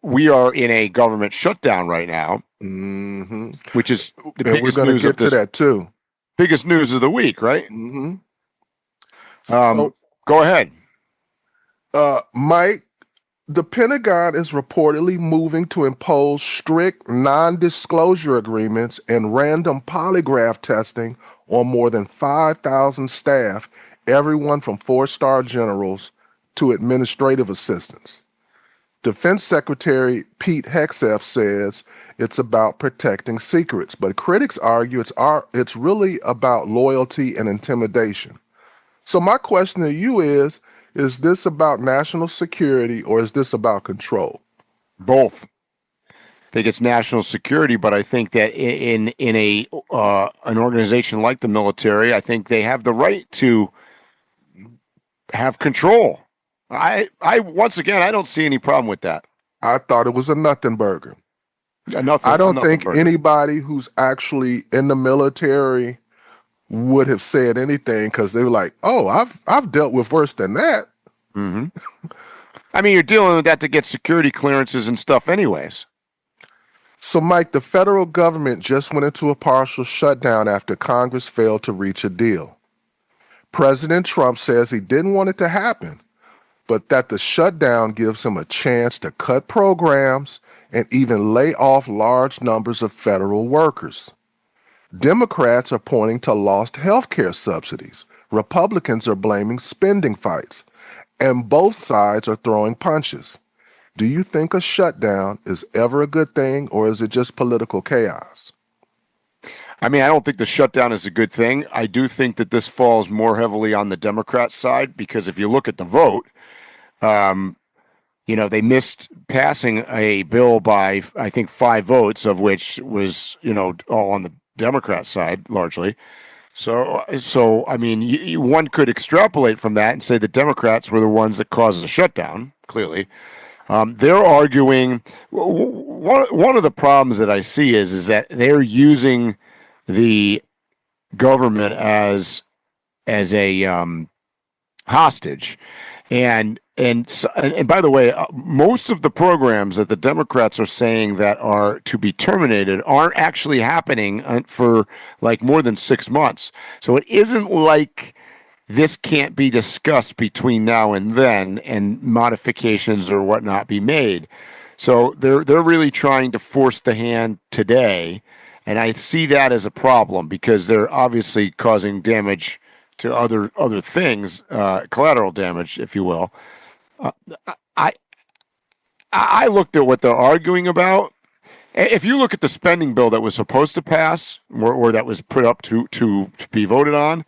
we are in a government shutdown right now, which is the biggest news of this. That too. Biggest news of the week, right? Mm-hmm. Go ahead, Mike. The Pentagon is reportedly moving to impose strict non-disclosure agreements and random polygraph testing on more than 5,000 staff, everyone from 4-star generals to administrative assistants. Defense Secretary Pete Hegseth says it's about protecting secrets, but critics argue it's really about loyalty and intimidation. So my question to you is this about national security or is this about control? Both. I think it's national security, but I think that in an organization like the military, I think they have the right to have control. I once again, I don't see any problem with that. I thought it was a nothing burger. I don't think anybody who's actually in the military would have said anything because they were like, "Oh, I've dealt with worse than that." Mm-hmm. I mean, you're dealing with that to get security clearances and stuff anyways. So, Mike, the federal government just went into a partial shutdown after Congress failed to reach a deal. President Trump says he didn't want it to happen, but that the shutdown gives him a chance to cut programs and even lay off large numbers of federal workers. Democrats are pointing to lost health care subsidies. Republicans are blaming spending fights. And both sides are throwing punches. Do you think a shutdown is ever a good thing, or is it just political chaos? I mean, I don't think the shutdown is a good thing. I do think that this falls more heavily on the Democrat side, because if you look at the vote, they missed passing a bill by, I think, 5 votes, of which was, all on the Democrat side largely. So I mean, one could extrapolate from that and say the Democrats were the ones that caused the shutdown, clearly. They're arguing, one of the problems that I see is that they're using the government as a hostage. And by the way, most of the programs that the Democrats are saying that are to be terminated aren't actually happening for like more than 6 months. So it isn't like this can't be discussed between now and then and modifications or whatnot be made. So they're really trying to force the hand today. And I see that as a problem because they're obviously causing damage to other things, collateral damage, if you will. I looked at what they're arguing about. If you look at the spending bill that was supposed to pass, or that was put up to be voted on,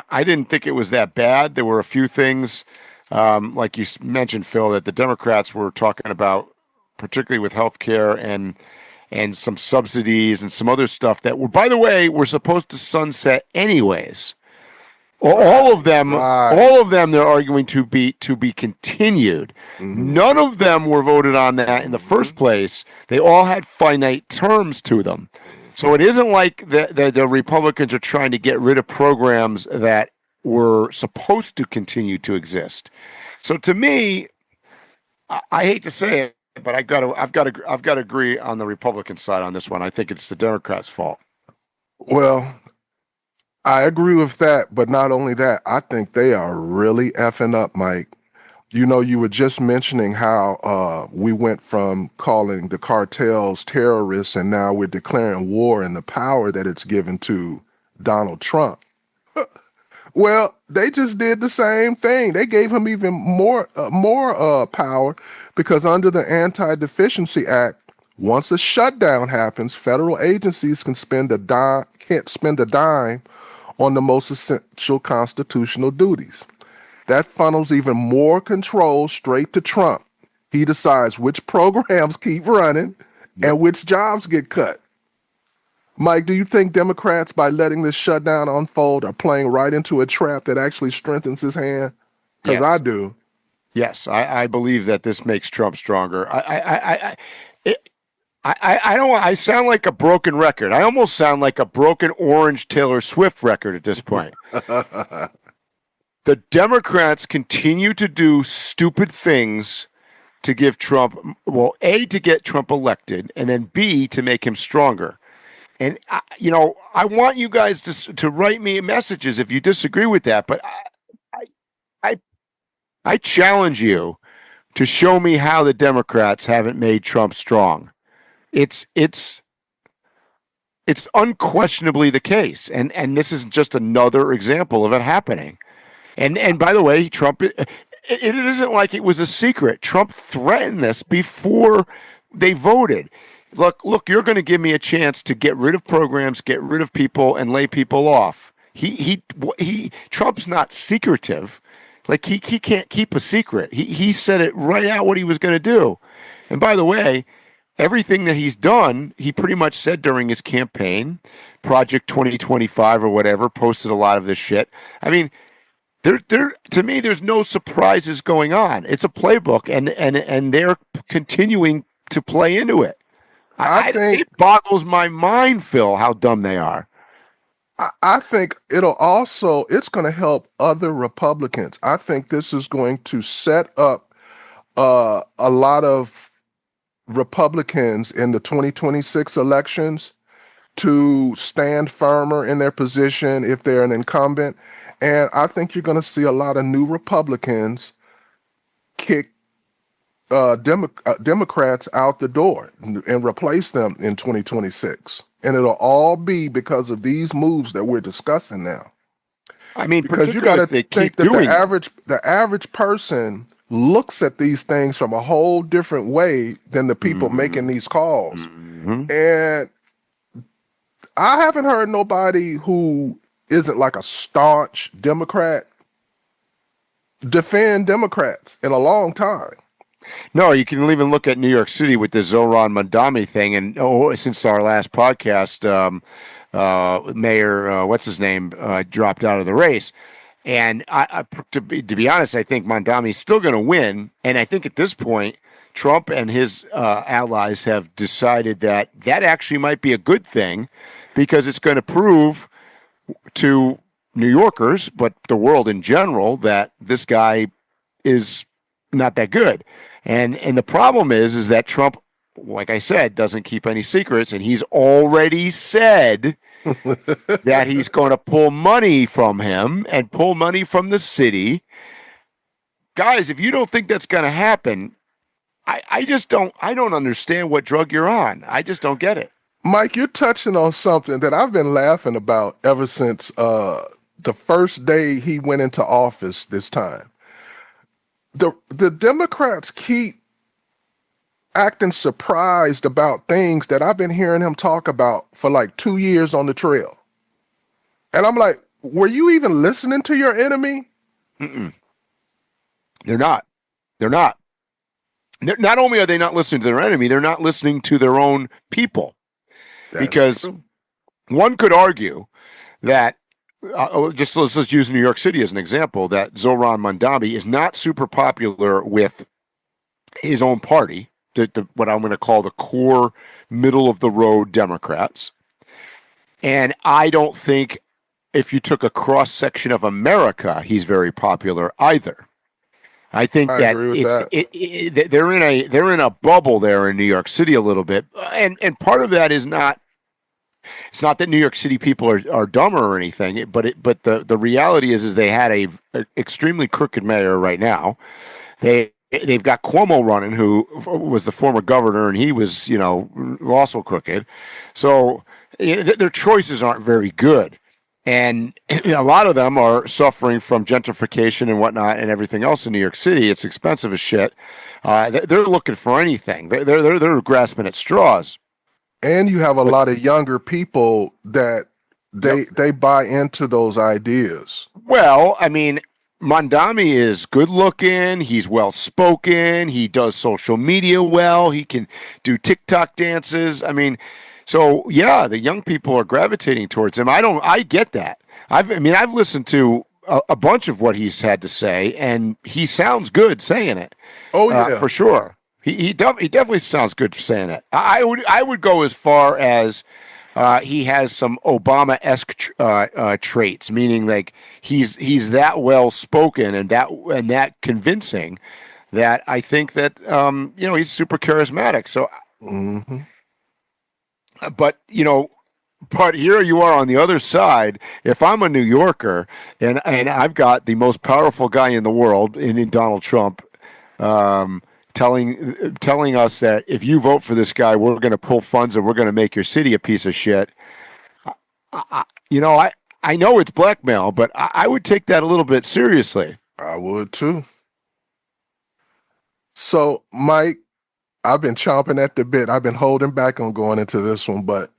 I didn't think it was that bad. There were a few things, like you mentioned, Phil, that the Democrats were talking about, particularly with health care and some subsidies and some other stuff that were, by the way, were supposed to sunset anyways. All of them, they're arguing to be continued. Mm-hmm. None of them were voted on that in the first place. They all had finite terms to them. So it isn't like the Republicans are trying to get rid of programs that were supposed to continue to exist. So to me, I hate to say it, but I've got to agree on the Republican side on this one. I think it's the Democrats' fault. Well, I agree with that, but not only that, I think they are really effing up, Mike. You were just mentioning how we went from calling the cartels terrorists, and now we're declaring war and the power that it's given to Donald Trump. Well, they just did the same thing. They gave him even more power, because under the Anti-Deficiency Act, once a shutdown happens, federal agencies can't spend a dime on the most essential constitutional duties. That funnels even more control straight to Trump. He decides which programs keep running and which jobs get cut. Mike, do you think Democrats, by letting this shutdown unfold, are playing right into a trap that actually strengthens his hand? Because I do. Yes, I believe that this makes Trump stronger. I sound like a broken record. I almost sound like a broken Orange Taylor Swift record at this point. The Democrats continue to do stupid things to give Trump, well, A, to get Trump elected, and then B, to make him stronger. And, I want you guys to write me messages if you disagree with that, but I challenge you to show me how the Democrats haven't made Trump strong. It's unquestionably the case, and this is just another example of it happening. And by the way, Trump, it isn't like it was a secret. Trump threatened this before they voted. Look, you're going to give me a chance to get rid of programs, get rid of people, and lay people off. Trump's not secretive. Like he can't keep a secret. He said it right out what he was going to do. And by the way, everything that he's done, he pretty much said during his campaign, Project 2025 or whatever, posted a lot of this shit. I mean, to me, there's no surprises going on. It's a playbook, and they're continuing to play into it. I think it boggles my mind, Phil, how dumb they are. I think it's going to help other Republicans. I think this is going to set up a lot of Republicans in the 2026 elections to stand firmer in their position if they're an incumbent. And I think you're going to see a lot of new Republicans kick Democrats out the door and replace them in 2026. And it'll all be because of these moves that we're discussing now. I mean, because you got to think that the average person looks at these things from a whole different way than the people making these calls. And I haven't heard nobody who isn't like a staunch Democrat defend Democrats in a long time. No, you can even look at New York City with the Zohran Mamdani thing. And since our last podcast, Mayor, what's his name, dropped out of the race. And to be honest, I think Mamdani's still going to win. And I think at this point, Trump and his allies have decided that actually might be a good thing, because it's going to prove to New Yorkers, but the world in general, that this guy is not that good. And the problem is that Trump, like I said, doesn't keep any secrets, and he's already said that he's going to pull money from him and pull money from the city. Guys, if you don't think that's going to happen, I don't understand what drug you're on. I just don't get it. Mike, you're touching on something that I've been laughing about ever since the first day he went into office this time. The Democrats keep acting surprised about things that I've been hearing him talk about for like 2 years on the trail. And I'm like, were you even listening to your enemy? Mm-mm. They're not. Not only are they not listening to their enemy, they're not listening to their own people. Because one could argue that, let's use New York City as an example, that Zohran Mamdani is not super popular with his own party, what I'm going to call the core middle-of-the-road Democrats. And I don't think if you took a cross-section of America, he's very popular either. I think they're in a bubble there in New York City a little bit, and part of that is not. It's not that New York City people are dumber or anything, but the reality is they had a extremely crooked mayor right now. They've got Cuomo running, who was the former governor, and he was also crooked. So their choices aren't very good. And a lot of them are suffering from gentrification and whatnot and everything else in New York City. It's expensive as shit. They're looking for anything. They're grasping at straws. And you have a lot of younger people that they buy into those ideas. Well, I mean, Mamdani is good looking. He's well spoken. He does social media well. He can do TikTok dances. I mean, so yeah, the young people are gravitating towards him. I get that. I've listened to a bunch of what he's had to say, and he sounds good saying it. Oh yeah, for sure. He definitely sounds good for saying it. I would go as far as he has some Obama-esque traits, meaning like he's that well spoken and that convincing that I think that he's super charismatic. So. Mm-hmm. But here you are on the other side. If I'm a New Yorker and I've got the most powerful guy in the world in Donald Trump, telling us that if you vote for this guy, we're going to pull funds and we're going to make your city a piece of shit. I know it's blackmail, but I would take that a little bit seriously. I would too. So, Mike, I've been chomping at the bit. I've been holding back on going into this one, but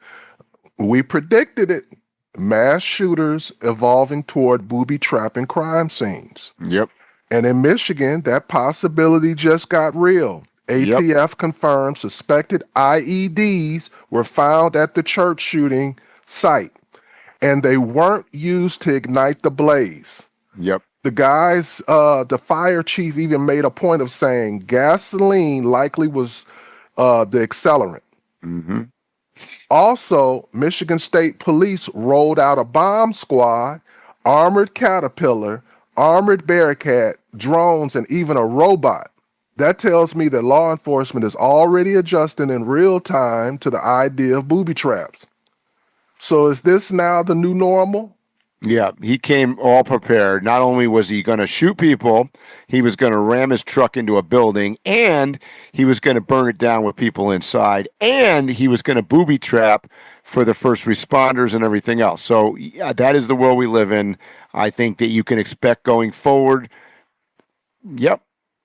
we predicted it. Mass shooters evolving toward booby-trapping crime scenes. Yep. And in Michigan, that possibility just got real. ATF confirmed suspected IEDs were found at the church shooting site, and they weren't used to ignite the blaze. Yep. The guys, the fire chief even made a point of saying gasoline likely was the accelerant. Mm-hmm. Also, Michigan State Police rolled out a bomb squad, armored Caterpillar, armored Bearcat, drones, and even a robot. That tells me that law enforcement is already adjusting in real time to the idea of booby traps. So is this now the new normal? Yeah, he came all prepared. Not only was he going to shoot people, he was going to ram his truck into a building, and he was going to burn it down with people inside, and he was going to booby trap for the first responders and everything else. So yeah, that is the world we live in. I think that you can expect going forward. Yep.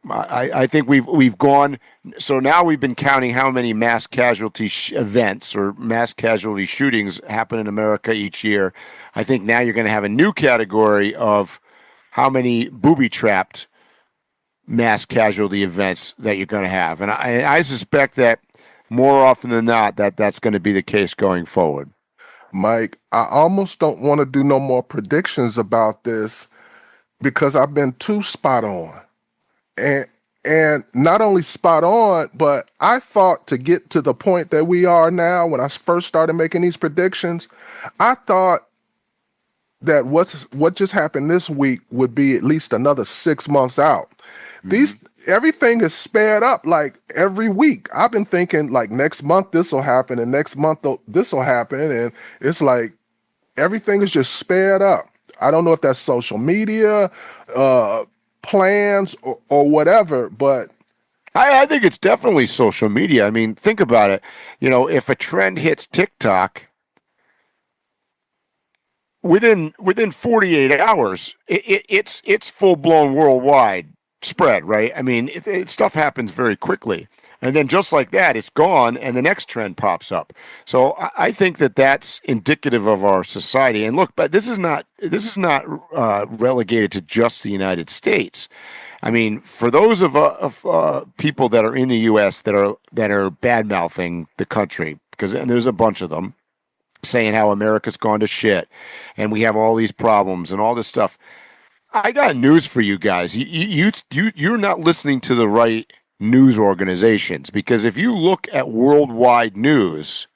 I think we've gone. So now we've been counting how many mass casualty events or mass casualty shootings happen in America each year. I think now you're going to have a new category of how many booby-trapped mass casualty events that you're going to have. And I suspect that more often than not, that's going to be the case going forward. Mike, I almost don't want to do no more predictions about this because I've been too spot on. And not only spot on, but I thought to get to the point that we are now, when I first started making these predictions, I thought that what just happened this week would be at least another 6 months out. Everything is sped up like every week. I've been thinking like next month this will happen, and next month this will happen, and it's like everything is just sped up. I don't know if that's social media, plans or whatever, but I think it's definitely social media. I mean, think about it. You know, if a trend hits TikTok, within 48 hours, it's full blown worldwide spread, right? I mean, stuff happens very quickly, and then just like that, it's gone, and the next trend pops up. So I think that's indicative of our society. And look, but this is not relegated to just the United States. I mean, for those of people that are in the U.S. that are bad mouthing the country, and there's a bunch of them saying how America's gone to shit, and we have all these problems and all this stuff. I got news for you guys. You're not listening to the right news organizations, because if you look at worldwide news,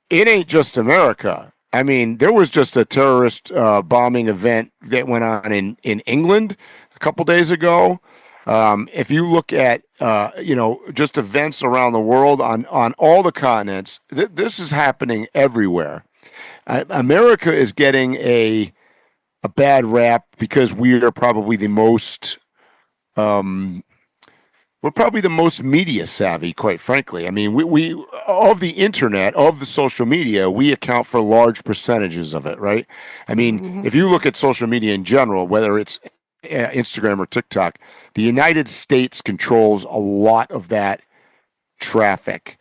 it ain't just America. I mean, there was just a terrorist bombing event that went on in England a couple days ago. If you look at just events around the world on all the continents, this is happening everywhere. America is getting a bad rap because we are probably the most media savvy, quite frankly. I mean, we of the internet, of the social media, we account for large percentages of it, right? I mean, if you look at social media in general, whether it's Instagram or TikTok, the United States controls a lot of that traffic,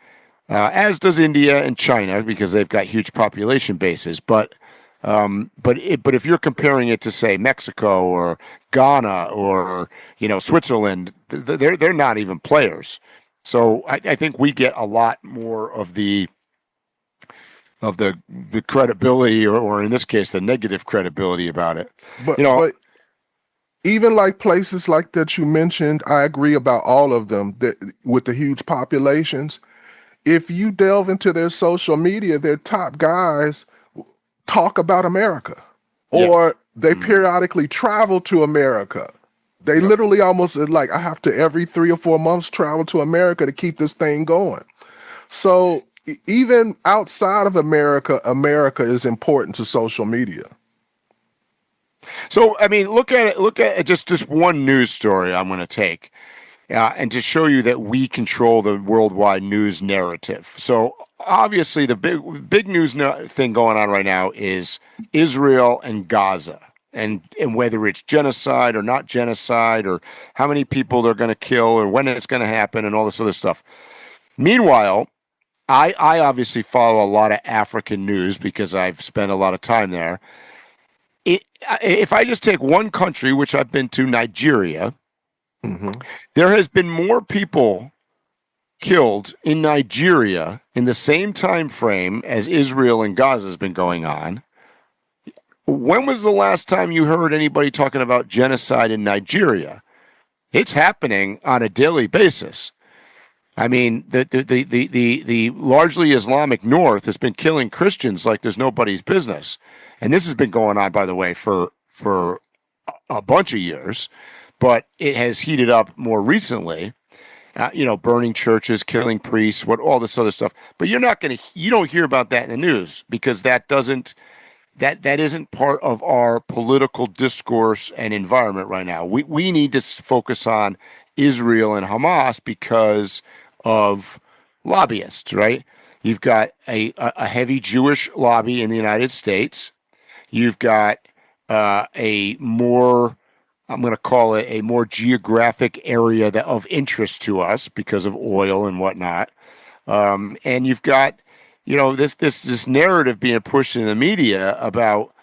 as does India and China, because they've got huge population bases. But if you're comparing it to, say, Mexico or Ghana or Switzerland, they're not even players. So I think we get a lot more of the credibility, or in this case, the negative credibility about it. But even like places like that you mentioned, I agree about all of them with the huge populations. If you delve into their social media, their top guys talk about America, or they periodically travel to America. They literally almost like, I have to every 3 or 4 months travel to America to keep this thing going. So even outside of America, America is important to social media. So, I mean, look at just one news story I'm going to take, and to show you that we control the worldwide news narrative. So obviously the big news thing going on right now is Israel and Gaza, and whether it's genocide or not genocide, or how many people they're going to kill, or when it's going to happen, and all this other stuff. Meanwhile, I obviously follow a lot of African news because I've spent a lot of time there. If I just take one country, which I've been to, Nigeria, there has been more people killed in Nigeria in the same time frame as Israel and Gaza has been going on. When was the last time you heard anybody talking about genocide in Nigeria? It's happening on a daily basis. I mean, the largely Islamic North has been killing Christians like there's nobody's business, and this has been going on, by the way, for a bunch of years, but it has heated up more recently. Burning churches, killing priests, all this other stuff. But you don't hear about that in the news because that isn't part of our political discourse and environment right now. We need to focus on Israel and Hamas because of lobbyists, right? You've got a heavy Jewish lobby in the United States. You've got I'm going to call it a more geographic area of interest to us because of oil and whatnot. And you've got, this narrative being pushed in the media about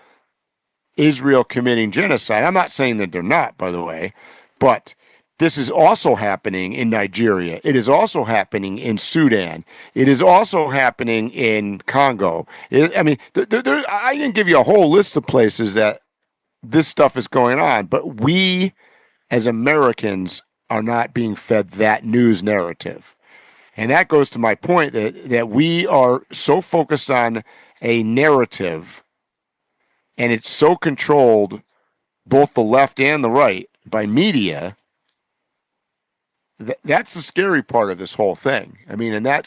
Israel committing genocide. I'm not saying that they're not, by the way, but this is also happening in Nigeria. It is also happening in Sudan. It is also happening in Congo. I can give you a whole list of places that this stuff is going on, but we as Americans are not being fed that news narrative. And that goes to my point that we are so focused on a narrative, and it's so controlled, both the left and the right, by media. That's the scary part of this whole thing. I mean, and I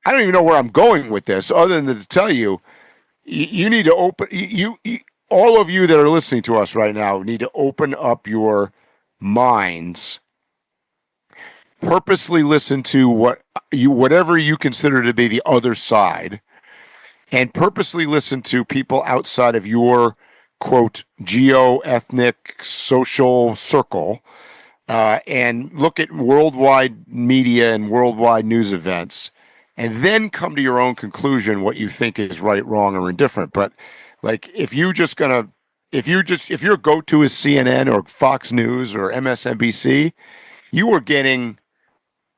don't even know where I'm going with this, other than to tell you, you need to open, all of you that are listening to us right now need to open up your minds, purposely listen to whatever you consider to be the other side, and purposely listen to people outside of your, quote, geo-ethnic social circle, and look at worldwide media and worldwide news events, and then come to your own conclusion what you think is right, wrong, or indifferent. But like, if your go-to is CNN or Fox News or MSNBC, you are getting,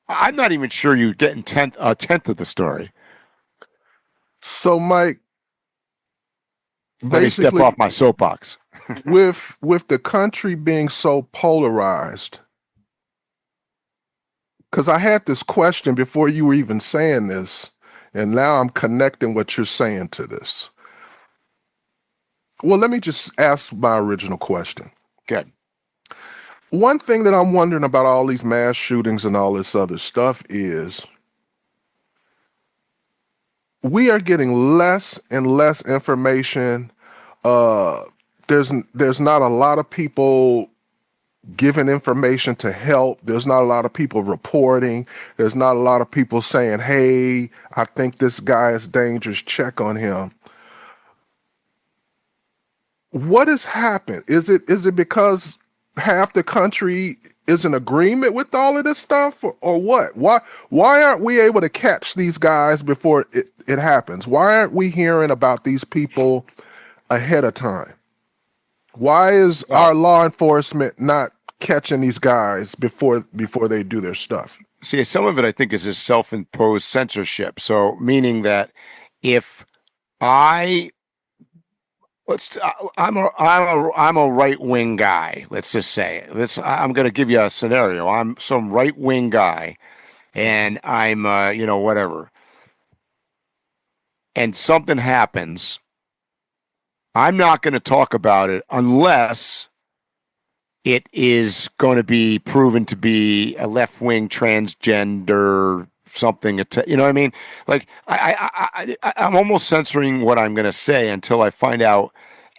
I'm not even sure you're getting a tenth of the story. So, Mike, let me step off my soapbox. with the country being so polarized, because I had this question before you were even saying this, and now I'm connecting what you're saying to this. Well, let me just ask my original question. Good. One thing that I'm wondering about all these mass shootings and all this other stuff is we are getting less and less information. There's not a lot of people giving information to help. There's not a lot of people reporting. There's not a lot of people saying, hey, I think this guy is dangerous, check on him. What has happened? Is it because half the country is in agreement with all of this stuff, or what? Why aren't we able to catch these guys before it happens? Why aren't we hearing about these people ahead of time? Why is our law enforcement not catching these guys before they do their stuff? See, some of it I think is this self-imposed censorship. So meaning that if I'm a right-wing guy, let's just say. I'm going to give you a scenario. I'm some right-wing guy, and I'm whatever. And something happens. I'm not going to talk about it unless it is going to be proven to be a left-wing transgender something. You know what I mean? Like I'm almost censoring what I'm going to say until I find out.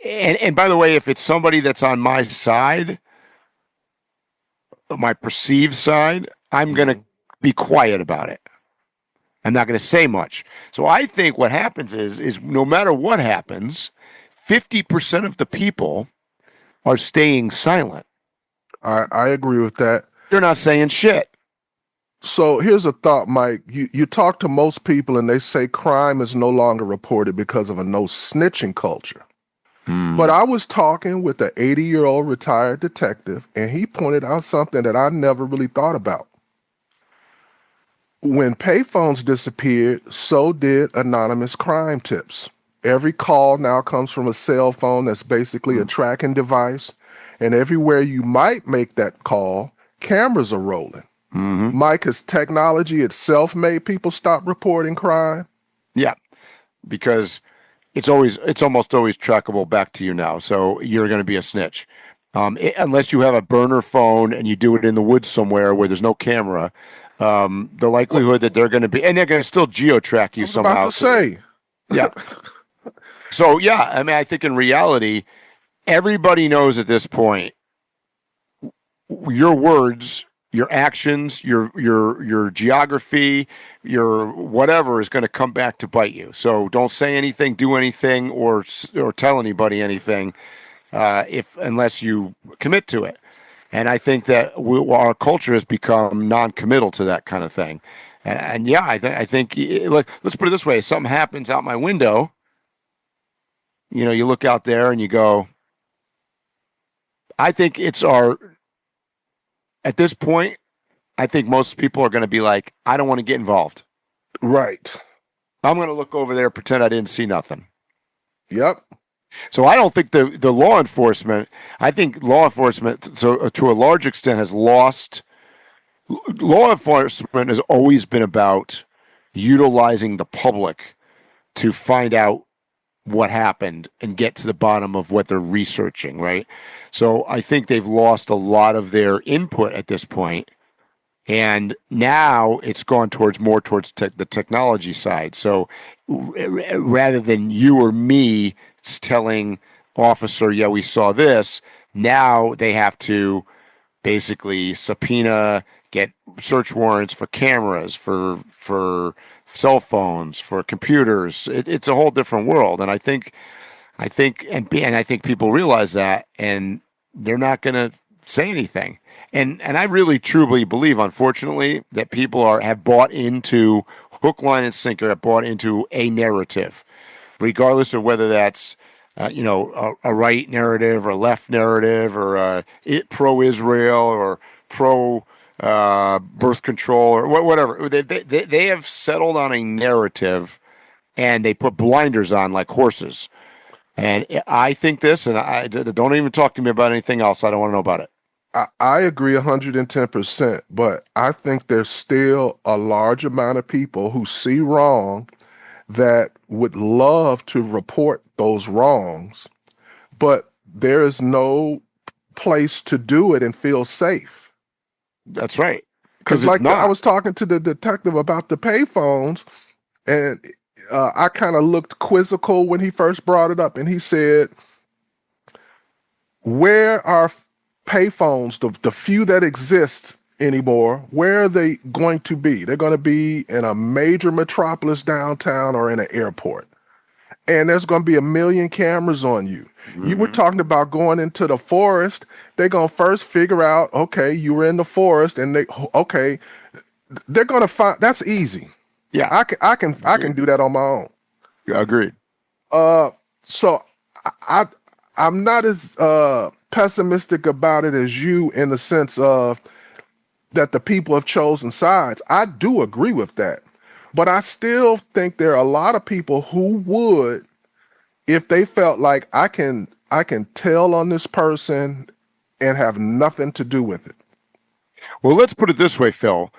And by the way, if it's somebody that's on my side, my perceived side, I'm going to be quiet about it. I'm not going to say much. So I think what happens is no matter what happens, 50% of the people are staying silent. I agree with that. They're not saying shit. So here's a thought, Mike. You talk to most people and they say crime is no longer reported because of a no snitching culture. But I was talking with an 80-year-old retired detective, and he pointed out something that I never really thought about. When payphones disappeared, so did anonymous crime tips. Every call now comes from a cell phone that's basically a tracking device, and everywhere you might make that call, cameras are rolling. Mike, has technology itself made people stop reporting crime? Yeah, because it's almost always trackable back to you now. So you're going to be a snitch. Unless you have a burner phone and you do it in the woods somewhere where there's no camera, the likelihood that they're going to be, and they're going to still geo-track you somehow. About to say. Yeah. So, yeah, I mean, I think in reality, everybody knows at this point, your words, your actions, your geography, your whatever is going to come back to bite you. So don't say anything, do anything, or tell anybody anything unless you commit to it. And I think that our culture has become non-committal to that kind of thing. And yeah, I think let's put it this way: if something happens out my window, you look out there and you go, I think at this point, I think most people are going to be like, I don't want to get involved. Right. I'm going to look over there, pretend I didn't see nothing. Yep. So I don't think the law enforcement, I think law enforcement to a large extent has lost. Law enforcement has always been about utilizing the public to find out what happened and get to the bottom of what they're researching, right? So I think they've lost a lot of their input at this point, and now it's gone more towards the technology side. So rather than you or me telling officer, yeah, we saw this, now they have to basically subpoena, get search warrants for cameras, for cell phones, for computers. It's a whole different world, and I think people realize that, and they're not going to say anything. And I really truly believe, unfortunately, that people have bought into hook, line, and sinker. Have bought into a narrative, regardless of whether that's a right narrative or a left narrative or pro-Israel or pro birth control or whatever. They have settled on a narrative, and they put blinders on like horses. And I think this, and I don't even talk to me about anything else. I don't want to know about it. I agree 110%, but I think there's still a large amount of people who see wrong that would love to report those wrongs, but there is no place to do it and feel safe. That's right. Because I was talking to the detective about the payphones, and I kind of looked quizzical when he first brought it up, and he said, where are payphones, the few that exist anymore, where are they going to be? They're going to be in a major metropolis downtown or in an airport. And there's going to be 1 million cameras on you. Mm-hmm. You were talking about going into the forest. They're going to first figure out, okay, you were in the forest, and they're going to find, that's easy. Yeah. I can do that on my own. Yeah, agreed. So I'm not as pessimistic about it as you, in the sense of that the people have chosen sides. I do agree with that. But I still think there are a lot of people who would, if they felt like I can tell on this person and have nothing to do with it. Well, let's put it this way, Phil.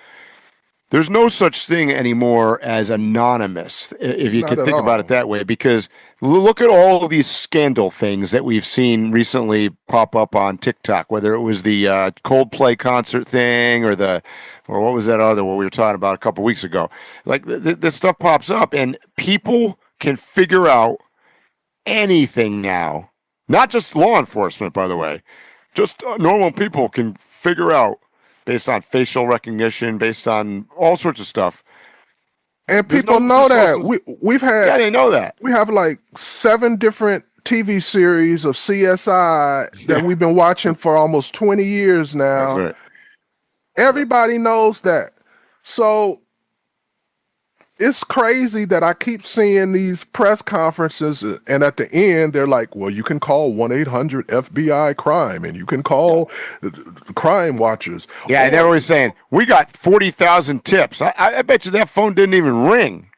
There's no such thing anymore as anonymous, if you could think about it that way, because look at all of these scandal things that we've seen recently pop up on TikTok, whether it was the Coldplay concert thing or what was that other one we were talking about a couple weeks ago. Like this stuff pops up, and people can figure out anything now. Not just law enforcement, by the way. Just normal people can figure out, based on facial recognition, based on all sorts of stuff. And people know that. We've had... Yeah, they know that. We have like 7 different TV series of CSI that we've been watching for almost 20 years now. That's right. Everybody knows that. So it's crazy that I keep seeing these press conferences, and at the end, they're like, well, you can call 1-800-FBI crime, and you can call crime watchers. Yeah, and they're always saying, we got 40,000 tips. I bet you that phone didn't even ring.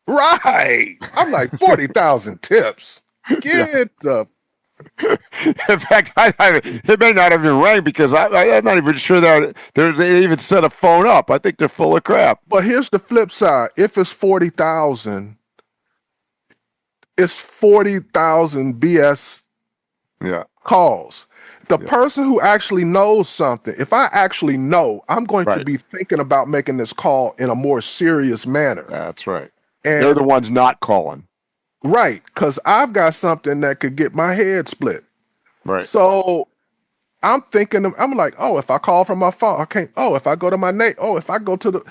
Right. I'm like, 40,000 tips. Get the In fact, it may not have even rang because I'm not even sure that they even set a phone up. I think they're full of crap. But here's the flip side. If it's 40,000, it's 40,000 BS calls. The person who actually knows something, if I actually know, I'm going to be thinking about making this call in a more serious manner. That's right. And they're the ones not calling. Right, because I've got something that could get my head split. Right. So I'm thinking, I'm like, oh, if I call from my phone, I can't. Oh, if I go to my Nate, oh, if I go to the,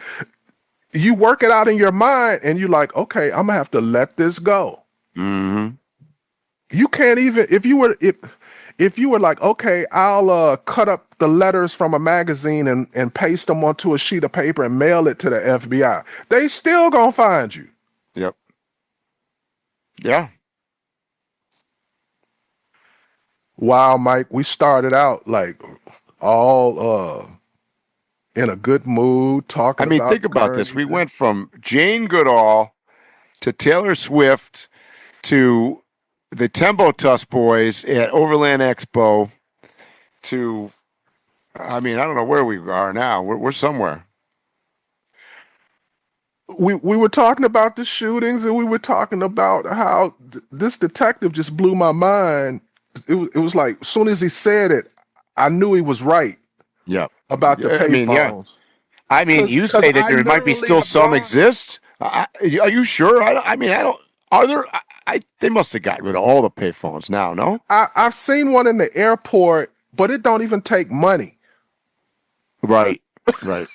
you work it out in your mind and you're like, okay, I'm gonna have to let this go. Mm-hmm. You can't even, if you were like, okay, I'll cut up the letters from a magazine and paste them onto a sheet of paper and mail it to the FBI. They still gonna find you. Yep. Yeah. Wow, Mike, we started out like all in a good mood talking about. I mean, think about this. We went from Jane Goodall to Taylor Swift to the Tembotusk boys at Overland Expo to, I mean, I don't know where we are now. We're somewhere. We were talking about the shootings, and we were talking about how this detective just blew my mind. It was like, as soon as he said it, I knew he was right. Yeah. About the payphones. I mean, you say that there might be still some exist. Are you sure? I mean, I don't. Are there? They must have gotten rid of all the payphones now. No. I've seen one in the airport, but it don't even take money. Right. Right.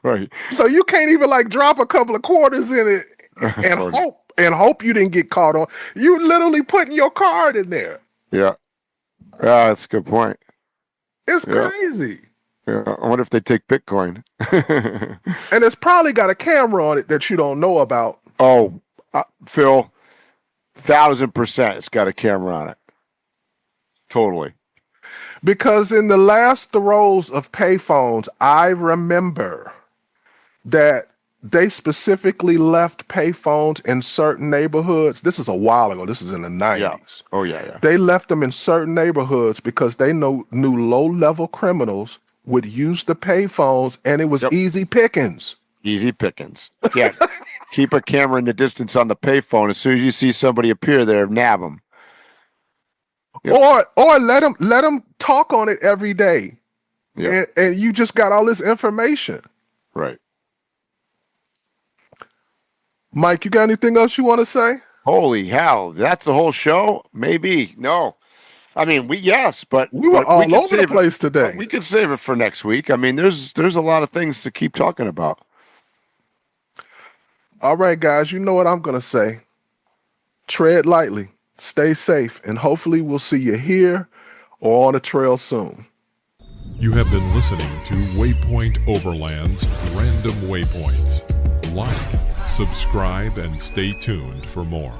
Right. So you can't even like drop a couple of quarters in it and hope you didn't get caught on. You literally putting your card in there. Yeah. That's a good point. It's crazy. Yeah. I wonder if they take Bitcoin. And it's probably got a camera on it that you don't know about. Oh, Phil, 1,000% it's got a camera on it. Totally. Because in the last throes of payphones, I remember that they specifically left payphones in certain neighborhoods. This is a while ago. This is in the 90s. Yeah. Oh, yeah. They left them in certain neighborhoods because they knew low-level criminals would use the payphones, and it was easy pickings. Easy pickings. Yeah. Keep a camera in the distance on the payphone. As soon as you see somebody appear there, nab them. Yep. Or let them talk on it every day. Yep. And you just got all this information. Right. Mike, you got anything else you want to say? Holy hell. That's the whole show? Maybe. No. I mean, but we were all over the place today. We could save it for next week. I mean, there's a lot of things to keep talking about. All right, guys, you know what I'm going to say. Tread lightly, stay safe, and hopefully we'll see you here or on the trail soon. You have been listening to Waypoint Overland's Random Waypoints. Like, subscribe, and stay tuned for more.